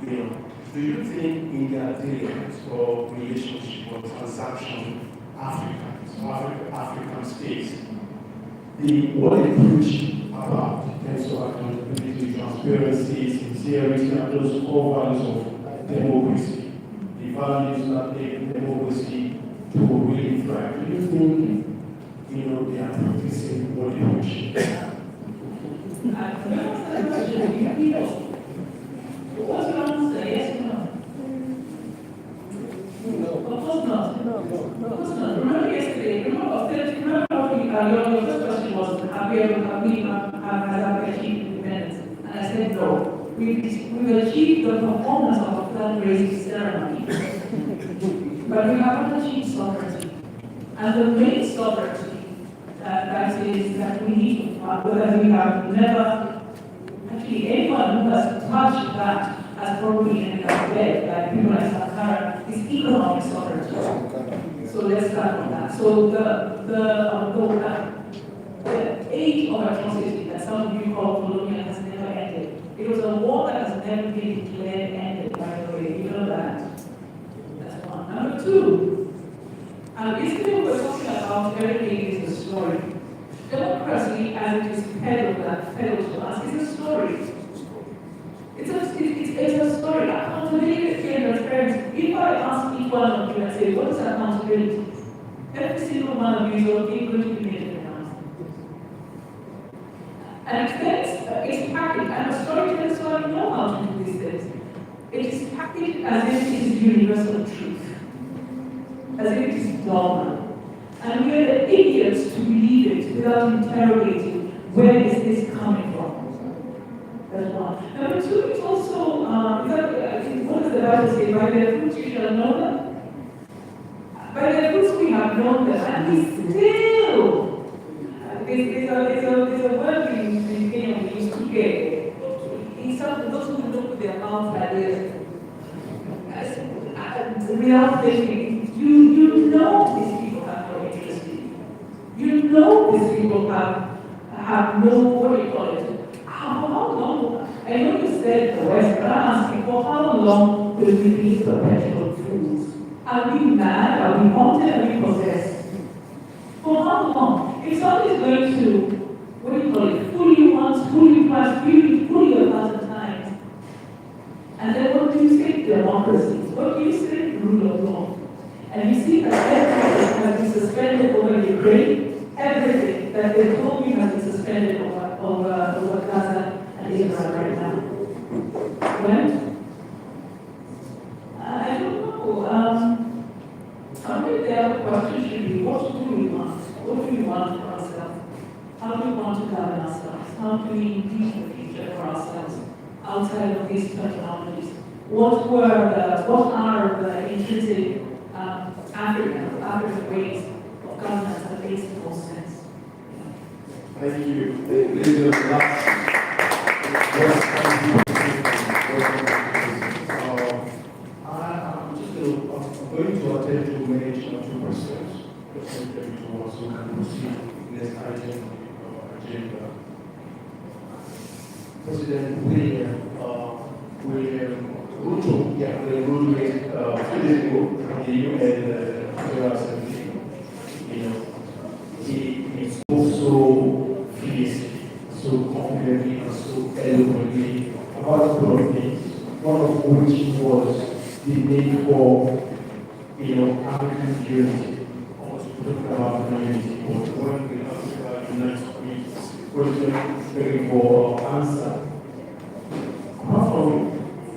You know, do you think in their dealings or relationship or transaction, African states, what they preach about in terms of accountability, transparency, sincerity, and those core values of democracy, the values that make democracy to really thrive? Do you think, they are practicing what they preach? What's your answer? Yes or no? No. Of course not. No. Of course not. Remember yesterday, your first question was, has Africa achieved independence? And I said no. We've achieved the performance of a flag-raising ceremony. But we haven't achieved sovereignty. And the main sovereignty that we need, whether we have never, actually anyone who has touched that has probably ended up dead, like people like Sankara, is economic sovereignty. So let's start from that. So the age of atrocity that some of you call colonial has never ended. It was a war that has never been declared ended, by the way. You know that. That's one. Number two, yesterday we were talking about everything is a story. Democracy, as it is peddled to us, is a story. It's a story. Accountability and transparency. If I ask each one of you and say, what is accountability? Every single one of you is going to be made an announcement. And it's packaged, and a storyteller so I know how to do these things. It is packaged as if it is universal truth, as if it is dogma. And we are the idiots to believe it without interrogating where is this coming from. That's one. Number two, it's also, what does the Bible say? By their fruits you shall know them. By their fruits we have known them, and we still. There's a word in Kenya we used to get. In some those who look with their mouth like this, without thinking, you know these people have no interest in you. You know these people have no, what do you call it? How long? I know you said the West, but I'm asking, for how long will we be perpetual fools? Are we mad? Are we haunted? Are we possessed? For how long? If somebody is going to, what do you call it, fool you once, fool you twice, fool you 1,000 times, and then what do you say? Democracy. What do you say? Rule of law. And you see that everything has been suspended over Ukraine, everything that the whole thing has been suspended over Gaza and Israel right now. When? I don't know. I think the other question should be, what do we want? What do we want for ourselves? How do we want to govern ourselves? How do we envision the future for ourselves outside of these technologies? What are the intrinsic African ways of governance that makes the most sense? Thank you. This is the last. I'm going to attempt to manage 2 questions. To also can proceed next item agenda. President William Ruto, Ruto made 2 days ago from the UN General Assembly. He spoke so fiercely, so confidently, and so eloquently about a couple of things. One of which was the need for African unity, or to talk about unity, or when we Africa unite, question begging for answer. Apart from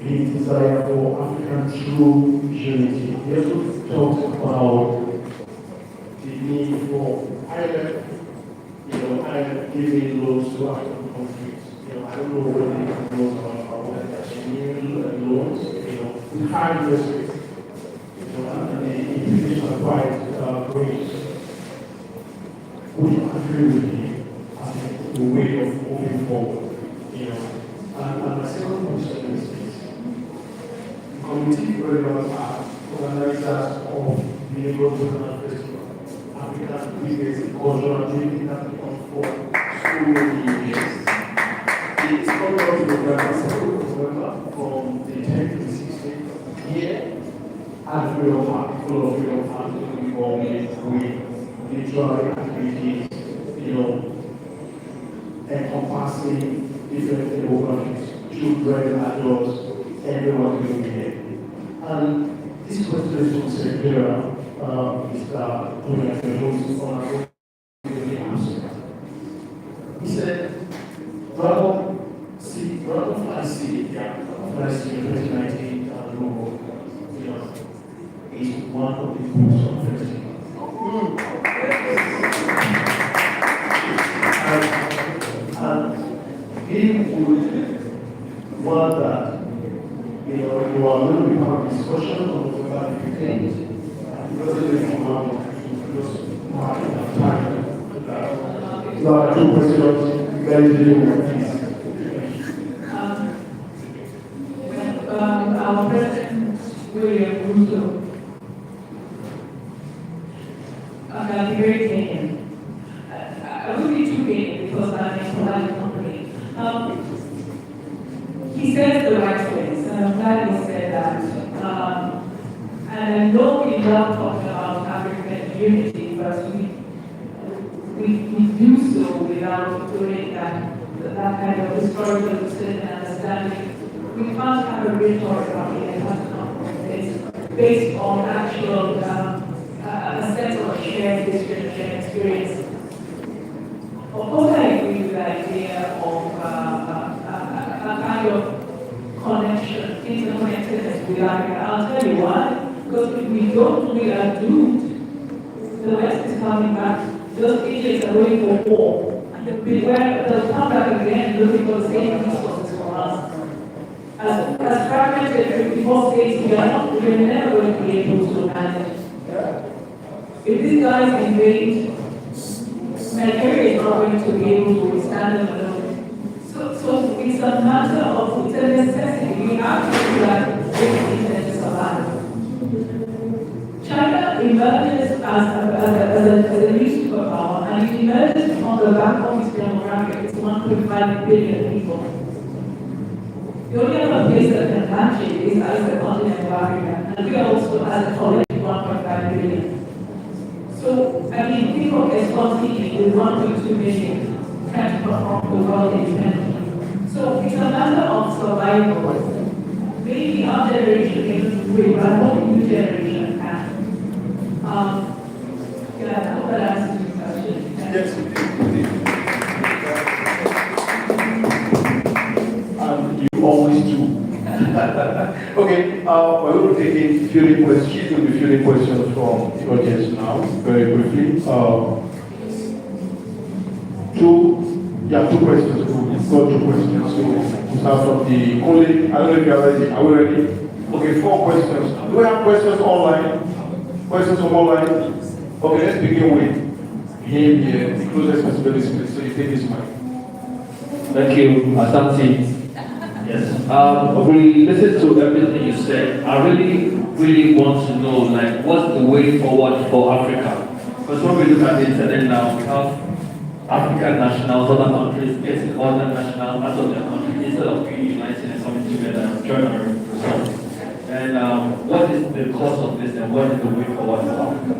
the desire for African true unity, we also talked about the need for either giving loans to African countries. I don't know whether these loans are new loans, high risk, and the implications are quite great. We agree with you, I think, the way of moving forward. And my second question is this. The committee organizers of the Lagos National Festival, African biggest cultural activity that has gone for so many years. It's coming up to the November from the 10th to the 16th here at Freedom Park, full of Freedom Park, with literary activities, encompassing different demographics, children, adults, everyone will be here. And this question is from Secretary Mr. Tony Akelo's honorable. He said, rather fly see in 2019 logo, is one of the books of festival. And he would want that, you are going to be part of discussion on November 15th. President there are 2 questions, very please. Our President William Ruto, I'm very Kenyan. I will be too Kenyan because I'm in a polite company. He says the right things, and I'm glad he said that. And I know we love talking about African unity, but we do so without doing that kind of historical understanding. We can't have a rhetoric about it. It has to come from this, based on actual a sense of a shared history and shared experience. Of course, I agree with the idea of a kind of connection, interconnectedness with Africa. I'll tell you why. Because if we don't, we are doomed. The West is coming back. Those idiots are going for war. They'll come back again looking for the same resources for us. As fragmented 54 states, we're never going to be able to manage. If these guys invade, Nigeria is not going to be able to withstand them alone. So it's a matter of, it's a necessity. We have to do that if we survive. China emerges as a new superpower, and it emerges on the back of its demographic. It's 1.5 billion people. The only other place that can match it is as the continent of Africa, and we are also as a collective 1.5 billion. So, I mean, people Eswatini with 1.2 million can perform the world independently. So it's a matter of survival. Maybe our generation can do it, but I hope new generation can. I hope that answers your question. Yes, always true. Okay, we're going to take a few questions. She's going to be fielding questions from the audience now, very briefly. Two questions. We've got 2 questions. So we start from the colleague. I don't know if you're ready. Are we ready? Okay, 4 questions. Do we have questions online? Questions from online? Okay, let's begin with him here, the closest person to this place. So you take this mic. Thank you, Asante. Yes. We listened to everything you said. I really want to know, like, what's the way forward for Africa? Because when we look at the internet now, we have African nationals, other countries getting other nationals out of their country instead of being united and coming together and joining a result. And what is the cause of this and what is the way forward for Africa?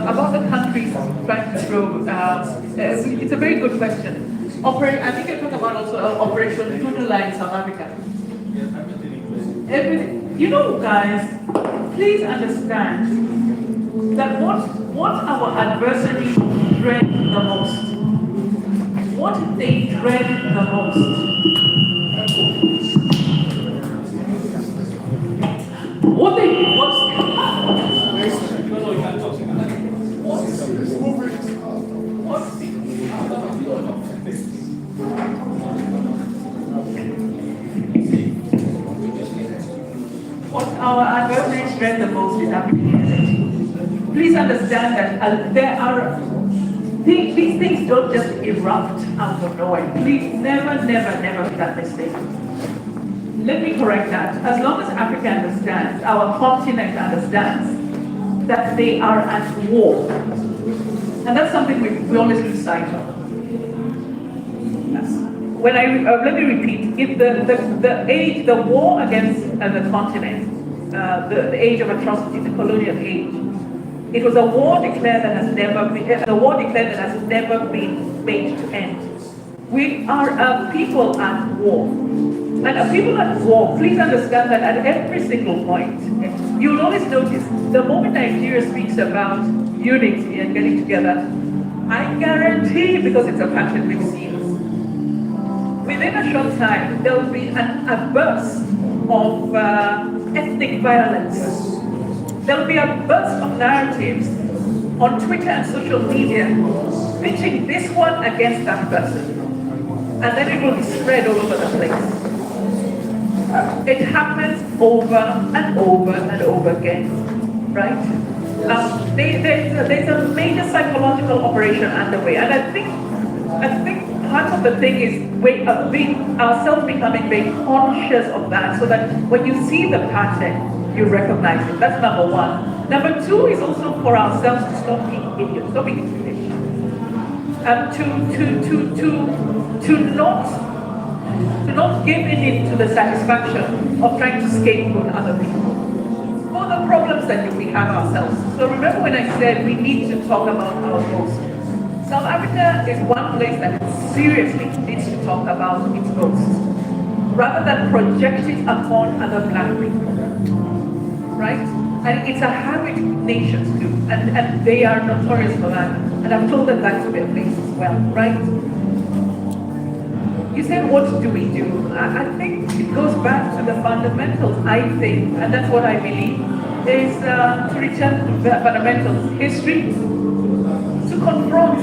About the countries trying to grow, it's a very good question. I think you're talking about also Operation Tunula in South Africa. Everything. You know, guys, please understand that what our adversaries dread the most, what they dread the most, what our adversaries dread the most is African unity. Please understand that there are these things don't just erupt out of nowhere. Please never make that mistake. Let me correct that. As long as Africa understands, our continent understands that they are at war. And that's something we always lose sight of. Let me repeat, if the war against the continent, the age of atrocity, the colonial age, it was a war declared that has never been made to end. We are a people at war. And a people at war, please understand that at every single point, you'll always notice, the moment Nigeria speaks about unity and getting together, I guarantee, because it's a pattern we've seen, within a short time, there will be a burst of ethnic violence. There will be a burst of narratives on Twitter and social media, pitching this one against that person. And then it will be spread all over the place. It happens over and over again, right? There's a major psychological operation underway, and I think part of the thing is ourselves becoming very conscious of that, so that when you see the pattern, you recognize it. That's number one. Number two is also for ourselves to stop being idiots, stop being foolish. to not give in to the satisfaction of trying to scapegoat other people for the problems that we have ourselves. So remember when I said we need to talk about our ghosts. South Africa is one place that seriously needs to talk about its ghosts, rather than project it upon other black people, right? And it's a habit nations do, and they are notorious for that. And I've told them that to their face as well, right? You said, what do we do? I think it goes back to the fundamentals, I think, and that's what I believe, is to return to the fundamentals. History, to confront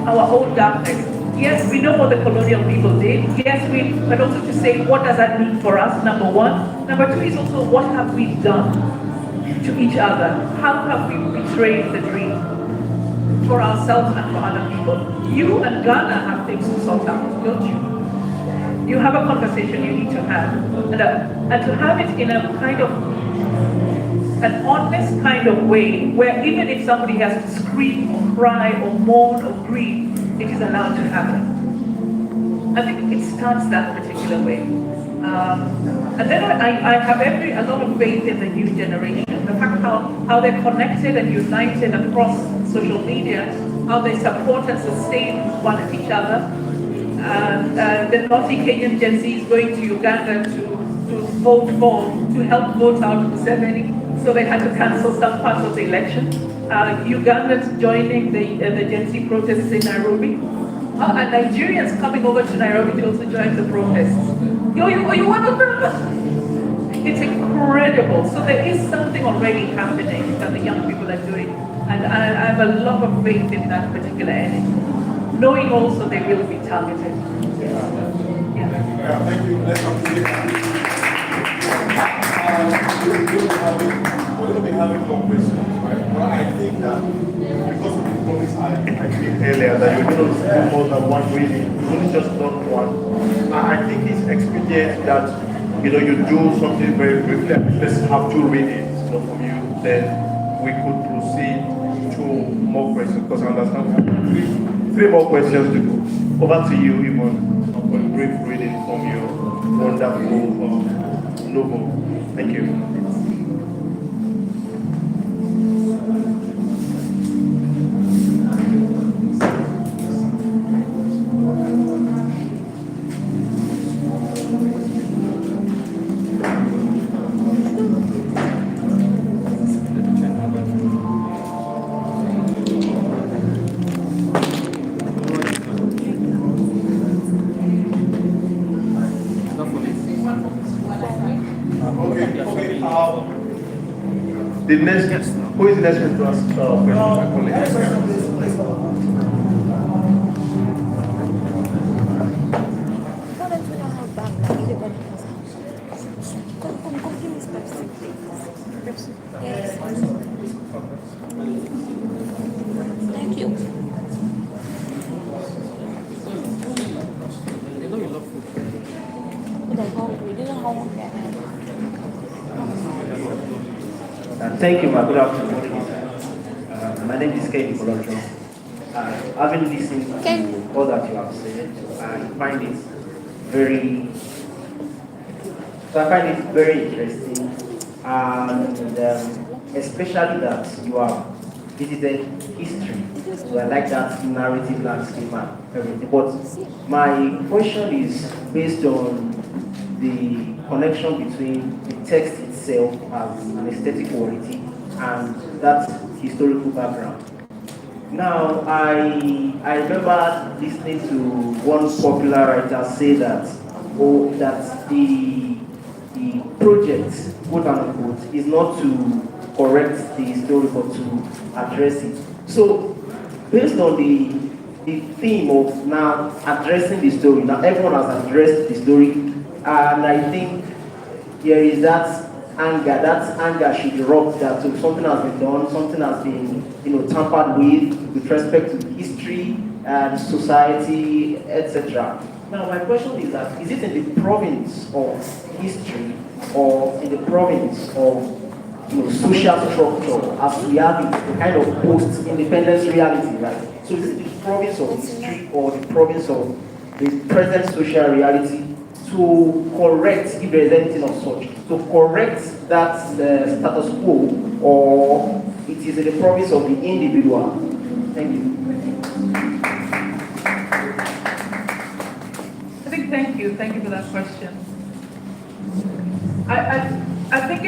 our own darkness. Yes, we know what the colonial people did. Yes, but also to say, what does that mean for us, number one. Number two is also, what have we done to each other? How have we betrayed the dream for ourselves and for other people? You and Ghana have things to sort out, don't you? You have a conversation you need to have. And to have it in a kind of, an honest kind of way, where even if somebody has to scream or cry or mourn or grieve, it is allowed to happen. I think it starts that particular way. And then I have a lot of faith in the new generation. The fact how they're connected and united across social media, how they support and sustain one each other. The naughty Kenyan Gen Z is going to Uganda to vote to help vote out Museveni. So they had to cancel some parts of the election. Ugandans joining the Gen Z protests in Nairobi. And Nigerians coming over to Nairobi to also join the protests. Are you one of them? It's incredible. So there is something already happening that the young people are doing. And I have a lot of faith in that particular entity, knowing also they will be targeted. Yeah, thank you. Let's continue. We're going to be having more questions, right? But I think that because of the promise I made earlier that you're going to do more than one reading, you've only just done one. I think it's expedient that you do something very briefly. Let's have two readings from you, then we could proceed to more questions because I understand we have three more questions to go. Over to you, Yvonne, for a brief reading from your wonderful novel. Thank you. The next, who is the next one to ask question? Thank you. Thank you, my good afternoon. My name is Kenny Bolotro. Having listened to all that you have said, I find it very interesting, and especially that you have visited history. So I like that narrative landscape and everything. But my question is based on the connection between the text itself as an aesthetic quality and that historical background. Now, I remember listening to one popular writer say that, that the project, quote unquote, is not to correct the story but to address it. So, based on the theme of now addressing the story, now everyone has addressed the story, and I think there is that anger should erupt that something has been done, something has been tampered with respect to history and society, etc. Now my question is that, is it in the province of history or in the province of social structure as we have it, a kind of post-independence reality, right? So is it the province of history or the province of the present social reality to correct, if there is anything of such, to correct that status quo, or it is in the province of the individual? Thank you. Thank you for that question. I think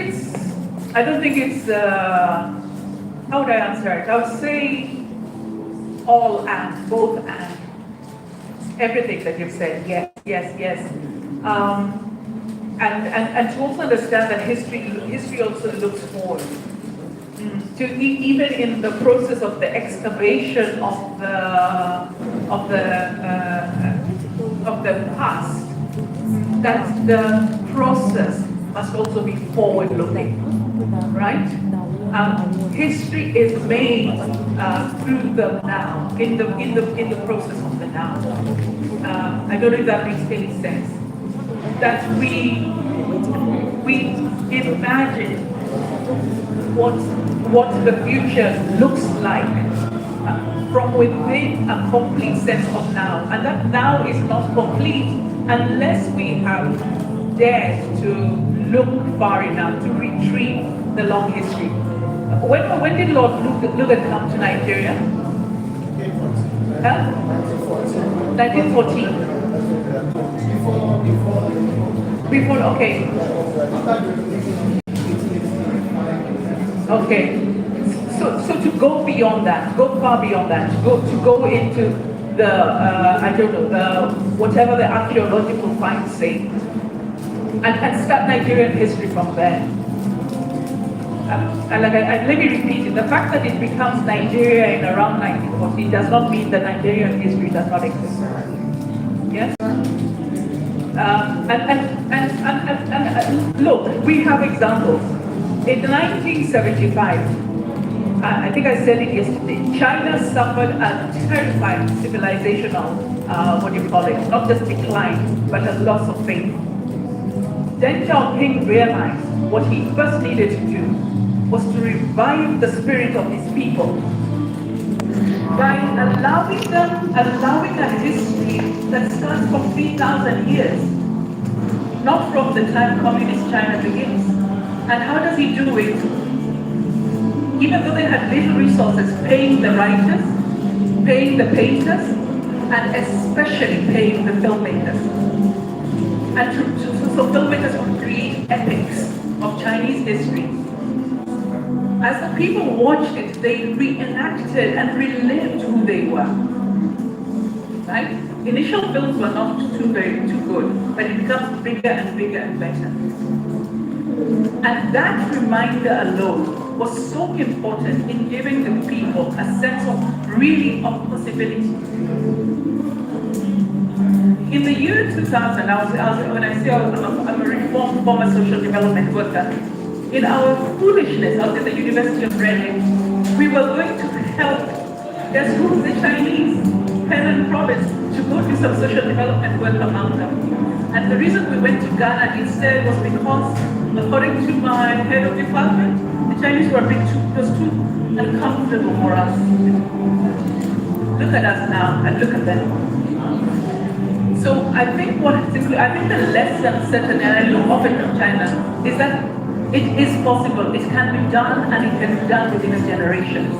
I don't think it's, how would I answer it? I would say all and, both and. Everything that you've said, yes, yes, yes. And to also understand that history also looks forward. Even in the process of the excavation of the past, that the process must also be forward-looking, right? History is made through the now, in the process of the now. I don't know if that makes any sense. That we imagine what the future looks like from within a complete sense of now, and that now is not complete unless we have dared to look far enough to retrieve the long history. When did Lord Luther come to Nigeria? 1914. Before, okay. Okay. So to go beyond that, go far beyond that, to go into the I don't know, the whatever the archaeological finds say, and start Nigerian history from there. And let me repeat it, the fact that it becomes Nigeria in around 1940 does not mean that Nigerian history does not exist. Yes? And look, we have examples. In 1975, I think I said it yesterday, China suffered a terrifying civilizational, not just decline, but a loss of faith. Deng Xiaoping realized what he first needed to do was to revive the spirit of his people by allowing a history that starts from 3,000 years, not from the time communist China begins. And how does he do it? Even though they had little resources, paying the writers, paying the painters, and especially paying the filmmakers. And so filmmakers would create epics of Chinese history. As the people watched it, they reenacted and relived who they were. Right? Initial films were not too good, but it becomes bigger and bigger and better. And that reminder alone was so important in giving the people a sense of really of possibility. In the year 2000, when I say I'm a reformed former social development worker, in our foolishness, I was at the University of Reading, we were going to help their schools, the Chinese, Henan province, to go do some social development work among them. And the reason we went to Ghana instead was because, according to my head of department, the Chinese were too uncomfortable for us. Look at us now and look at them. So I think the lesson certainly, and I look often from China, is that it is possible, it can be done, and it can be done within a generation.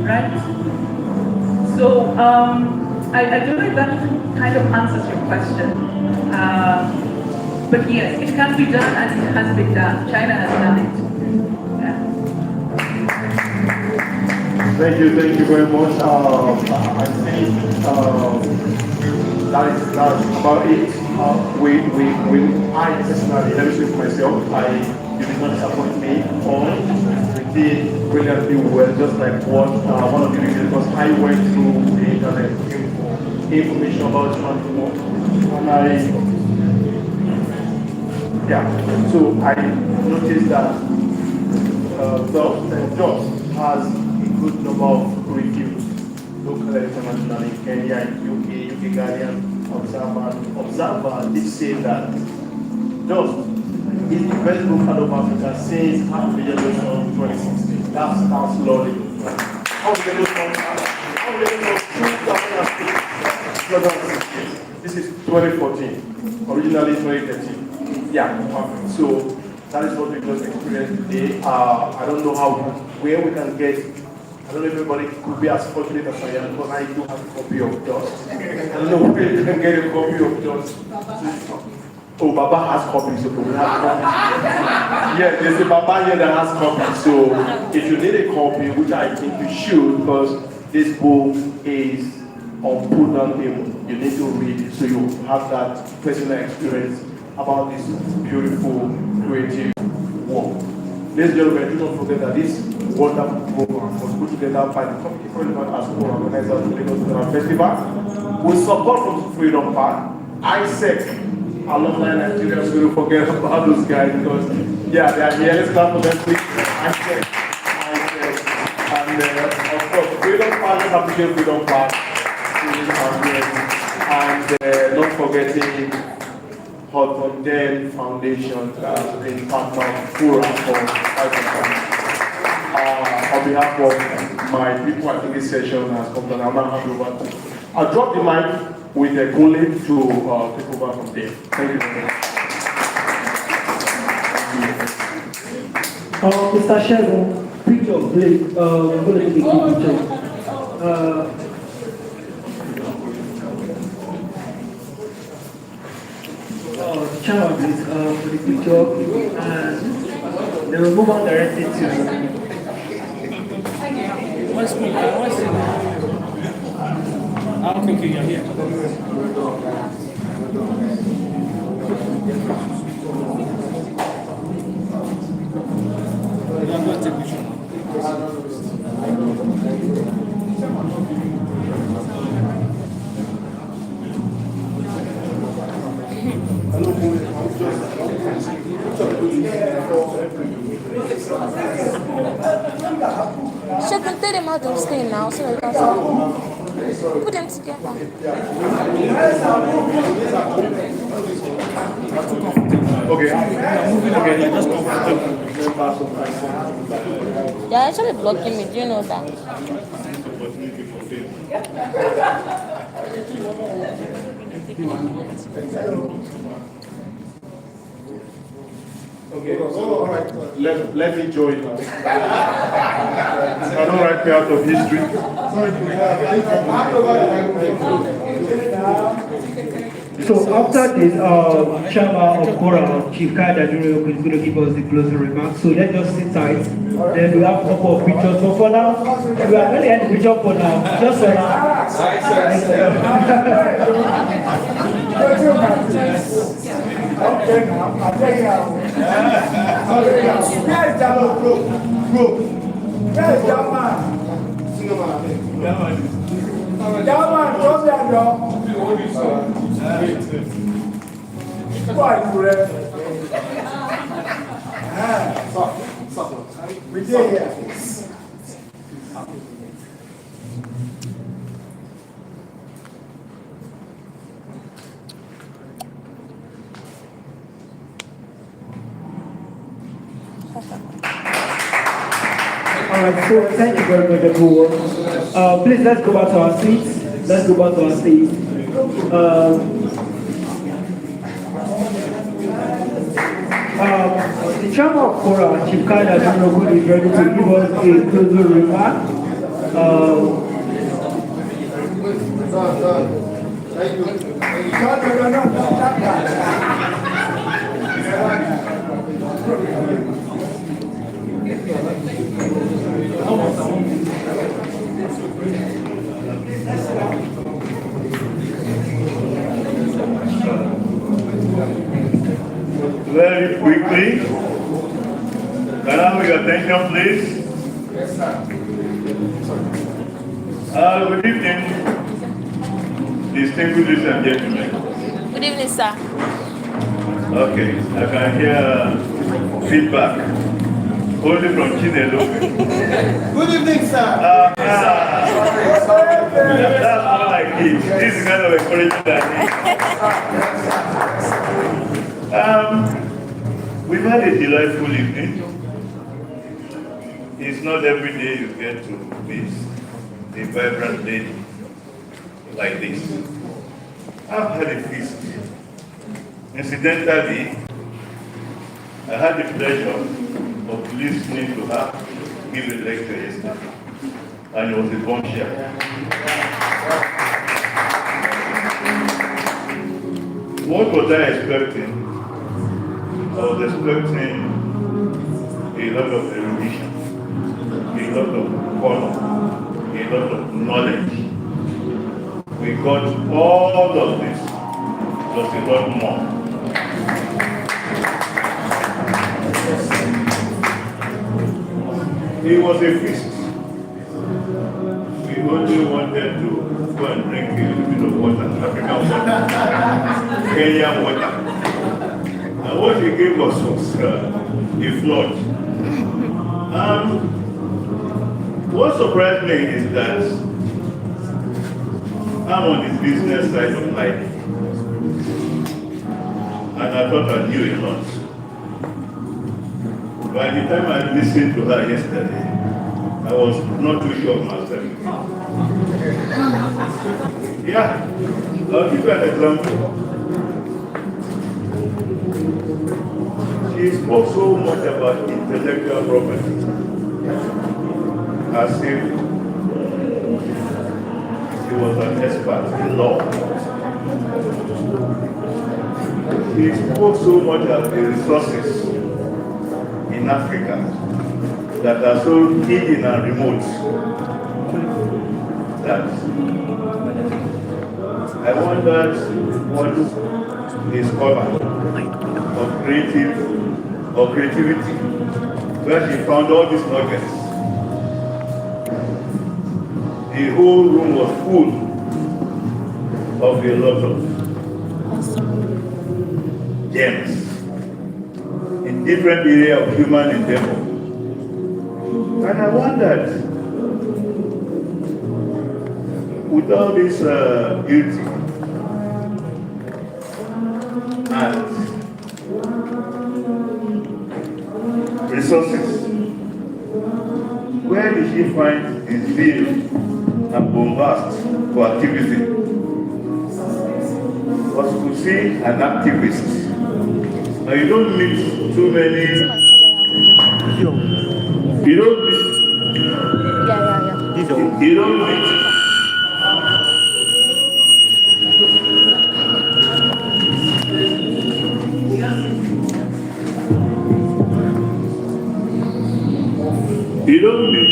Right? So I don't know if that kind of answers your question. But yes, it can be done and it has been done. China has done it. Yeah. Thank you very much. I think that's about it. I personally, let me speak for myself, you did not disappoint me on. We did brilliantly well, just like what one of the reasons, because I went through the internet looking for information about transport, and so I noticed that St. John's has a good number of reviews, local, international, in Kenya, UK Guardian, Observer did say that Just is the best book out of Africa since Half Million Ocean 2016. That's laudable. How This is 2014, originally 2013. Yeah, so that is what we just experienced today. I don't know where we can get. I don't know if everybody could be as fortunate as I am, but I do have a copy of Dust. I don't know where you can get a copy of Dust. Oh, Baba has copies, so we have copies. Yeah, there's a Baba here that has copies. So if you need a copy, which I think you should, because this book is on put down table, you need to read it so you have that personal experience about this beautiful, creative work. Ladies and gentlemen, do not forget that this wonderful program was put together by the Committee for Relevant as co-organizer of the Lagos Festival Festival with support from Freedom Park, ISEC, alumni Nigeria, so don't forget about those guys because, yeah, they are here. Let's clap for them, please. ISEC, and of course, Freedom Park, let's appreciate Freedom Park. And not forgetting Hot Model Foundation in partner CORA for on behalf of my people at this session has come down. I'll now hand over to. I'll drop the mic with a colleague to take over from there. Thank you very much. Mr. Shegun, picture, please. We're going to take a picture. Chairman, please, for the picture, and then we'll move on directly to. What's me? I'm thinking you're here. I'm not taking picture. Check and take them out of screen now so we can see. Put them together. Okay. Just comfortable. They're actually blocking me, do you know that? Okay, so let me join now. I don't write me out of history. So after this, Chairman of CORA, Chief Kaida Junior, is going to give us the closing remarks. So let's just sit tight. Then we have a couple of pictures. So for now, we are going to end the picture for now. Just for now. Okay, now I'll take it out. Where is Jalo? Bro. Where is Jama? Jama, come here, bro. Why you ready? We did here. Alright, so thank you very much, everyone. Please, let's go back to our seats. Let's go back to our seats. The chairman of CORA, Chief Kaida Junior, is ready to give us a closing remark. Thank you. Very quickly, can I have your attention, please? Yes, sir. Good evening, distinguished ladies and gentlemen. Good evening, sir. Okay, I can hear feedback only from Chinelo. Good evening, sir. That's not like it. This is kind of encouragement I need. We've had a delightful evening. It's not every day you get to this. a vibrant lady like this. I've had a feast. Incidentally, I had the pleasure of listening to her give a lecture yesterday, and it was a bombshell. What was I expecting? I was expecting a lot of erudition, a lot of color, a lot of knowledge. We got all of this, plus a lot more. It was a feast. We only wanted to go and drink a little bit of water, African water, Kenyan water. And what he gave us was a flood. What surprised me is that I'm on the business side of life. And I thought I knew a lot. By the time I listened to her yesterday, I was not too sure of myself. Yeah, I'll give you an example. She spoke so much about intellectual property, as if she was an expert in law. She spoke so much about the resources in Africa that are so hidden and remote that I wondered what a scholar of creativity, where she found all these nuggets. The whole room was full of a lot of gems in different areas of human endeavor. And I wondered, with all this beauty and resources, where did she find the zeal and bombast for activism? Was to see an activist. Now you don't meet too many. You don't meet. You don't meet. You don't meet. You don't meet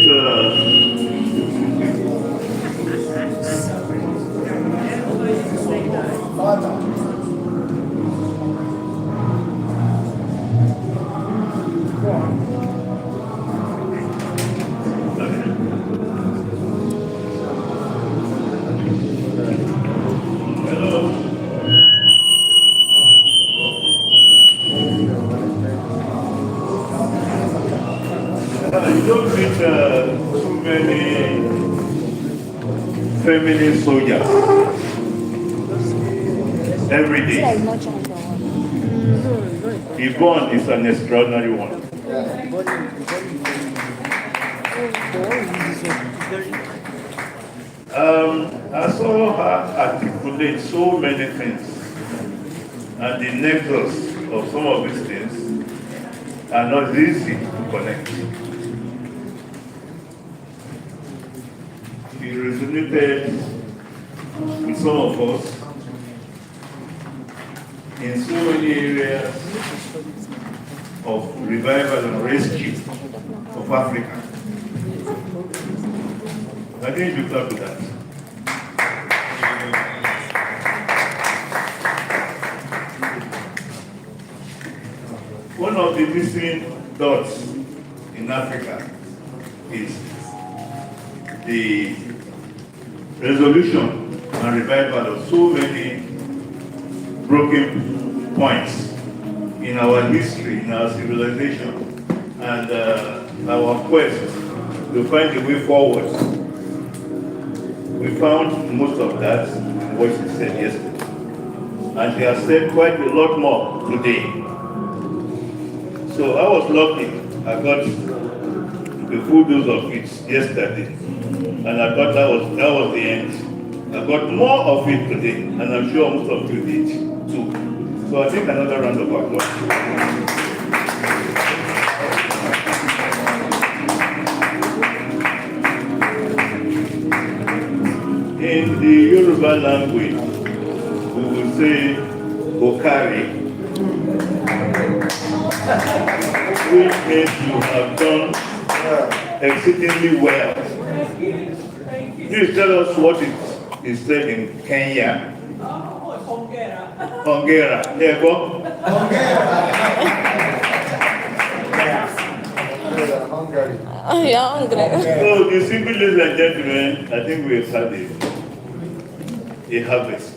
too many feminine soldiers every day. Yvonne is an extraordinary one. I saw her articulate so many things, and the nexus of some of these things are not easy to connect. She resonated with some of us in so many areas of revival and rescue of Africa. I think you clap to that. One of the missing dots in Africa is the resolution and revival of so many broken points in our history, in our civilization, and our quest to find a way forward. We found most of that in what she said yesterday. And she has said quite a lot more today. So I was lucky. I got a full dose of it yesterday. and I thought that was the end. I got more of it today, and I'm sure most of you did too. So I think another round of applause. In the Yoruba language, we will say Okari, which means you have done exceedingly well. Please tell us what it is said in Kenya. Hongera. There go. Yeah, hungry. So, you simply, ladies and gentlemen, I think we have had a harvest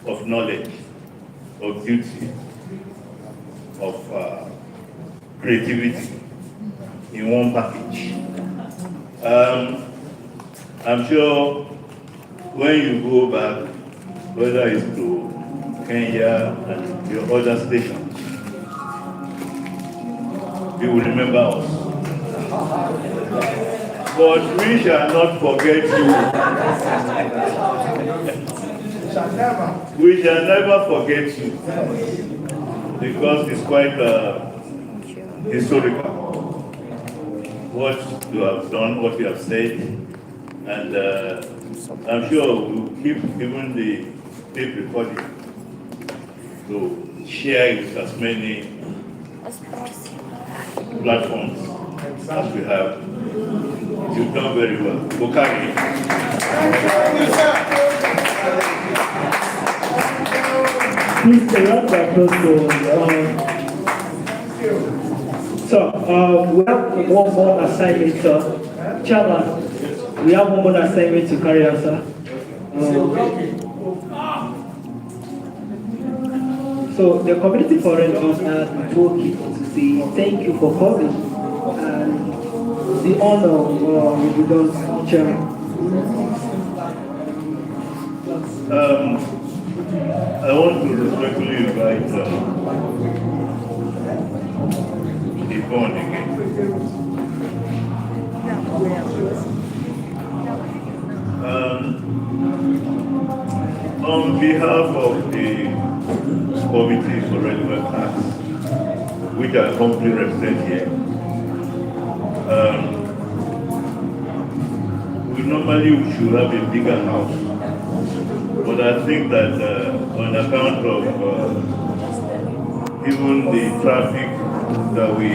of knowledge, of beauty, of creativity in one package. I'm sure when you go back, whether it's to Kenya and your other stations, you will remember us. But we shall not forget you. We shall never forget you, because it's quite historical what you have done, what you have said, and I'm sure we'll keep even the tape recording to share it with as many platforms as we have. You've done very well. Bukari. Please, a round of applause for we have one more assignment, Chairman. We have one more assignment to carry out, sir. So the community forum is working to say thank you for coming and the honor will be done, Chairman. I want to respectfully invite Yvonne again. On behalf of the Committee for Relevant Acts, which I humbly represent here, we normally should have a bigger house, but I think that on account of even the traffic that we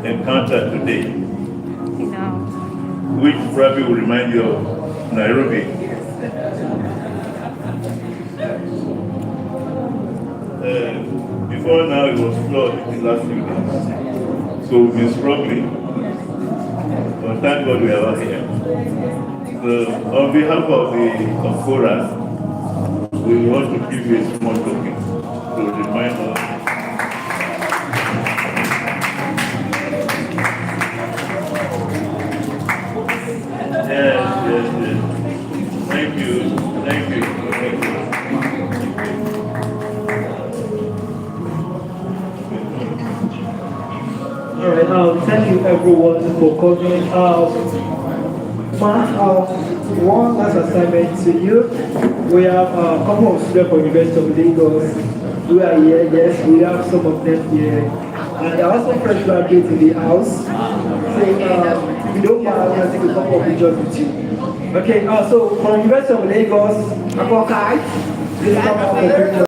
encountered today, which probably will remind you of Nairobi. Before now it was flooded in the last few days, so we've been struggling, but thank God we are out here. So on behalf of the CORA, we want to give you a small token to remind us. Yes. Thank you. All right, thank you everyone for coming. One last assignment to you. We have a couple of students from University of Lagos who are here. Yes, we have some of them here. And there are also fresh graduates in the house. So if you don't mind, I'm going to take a couple of pictures with you. Okay, so from University of Lagos, Akokai, this is a couple of pictures.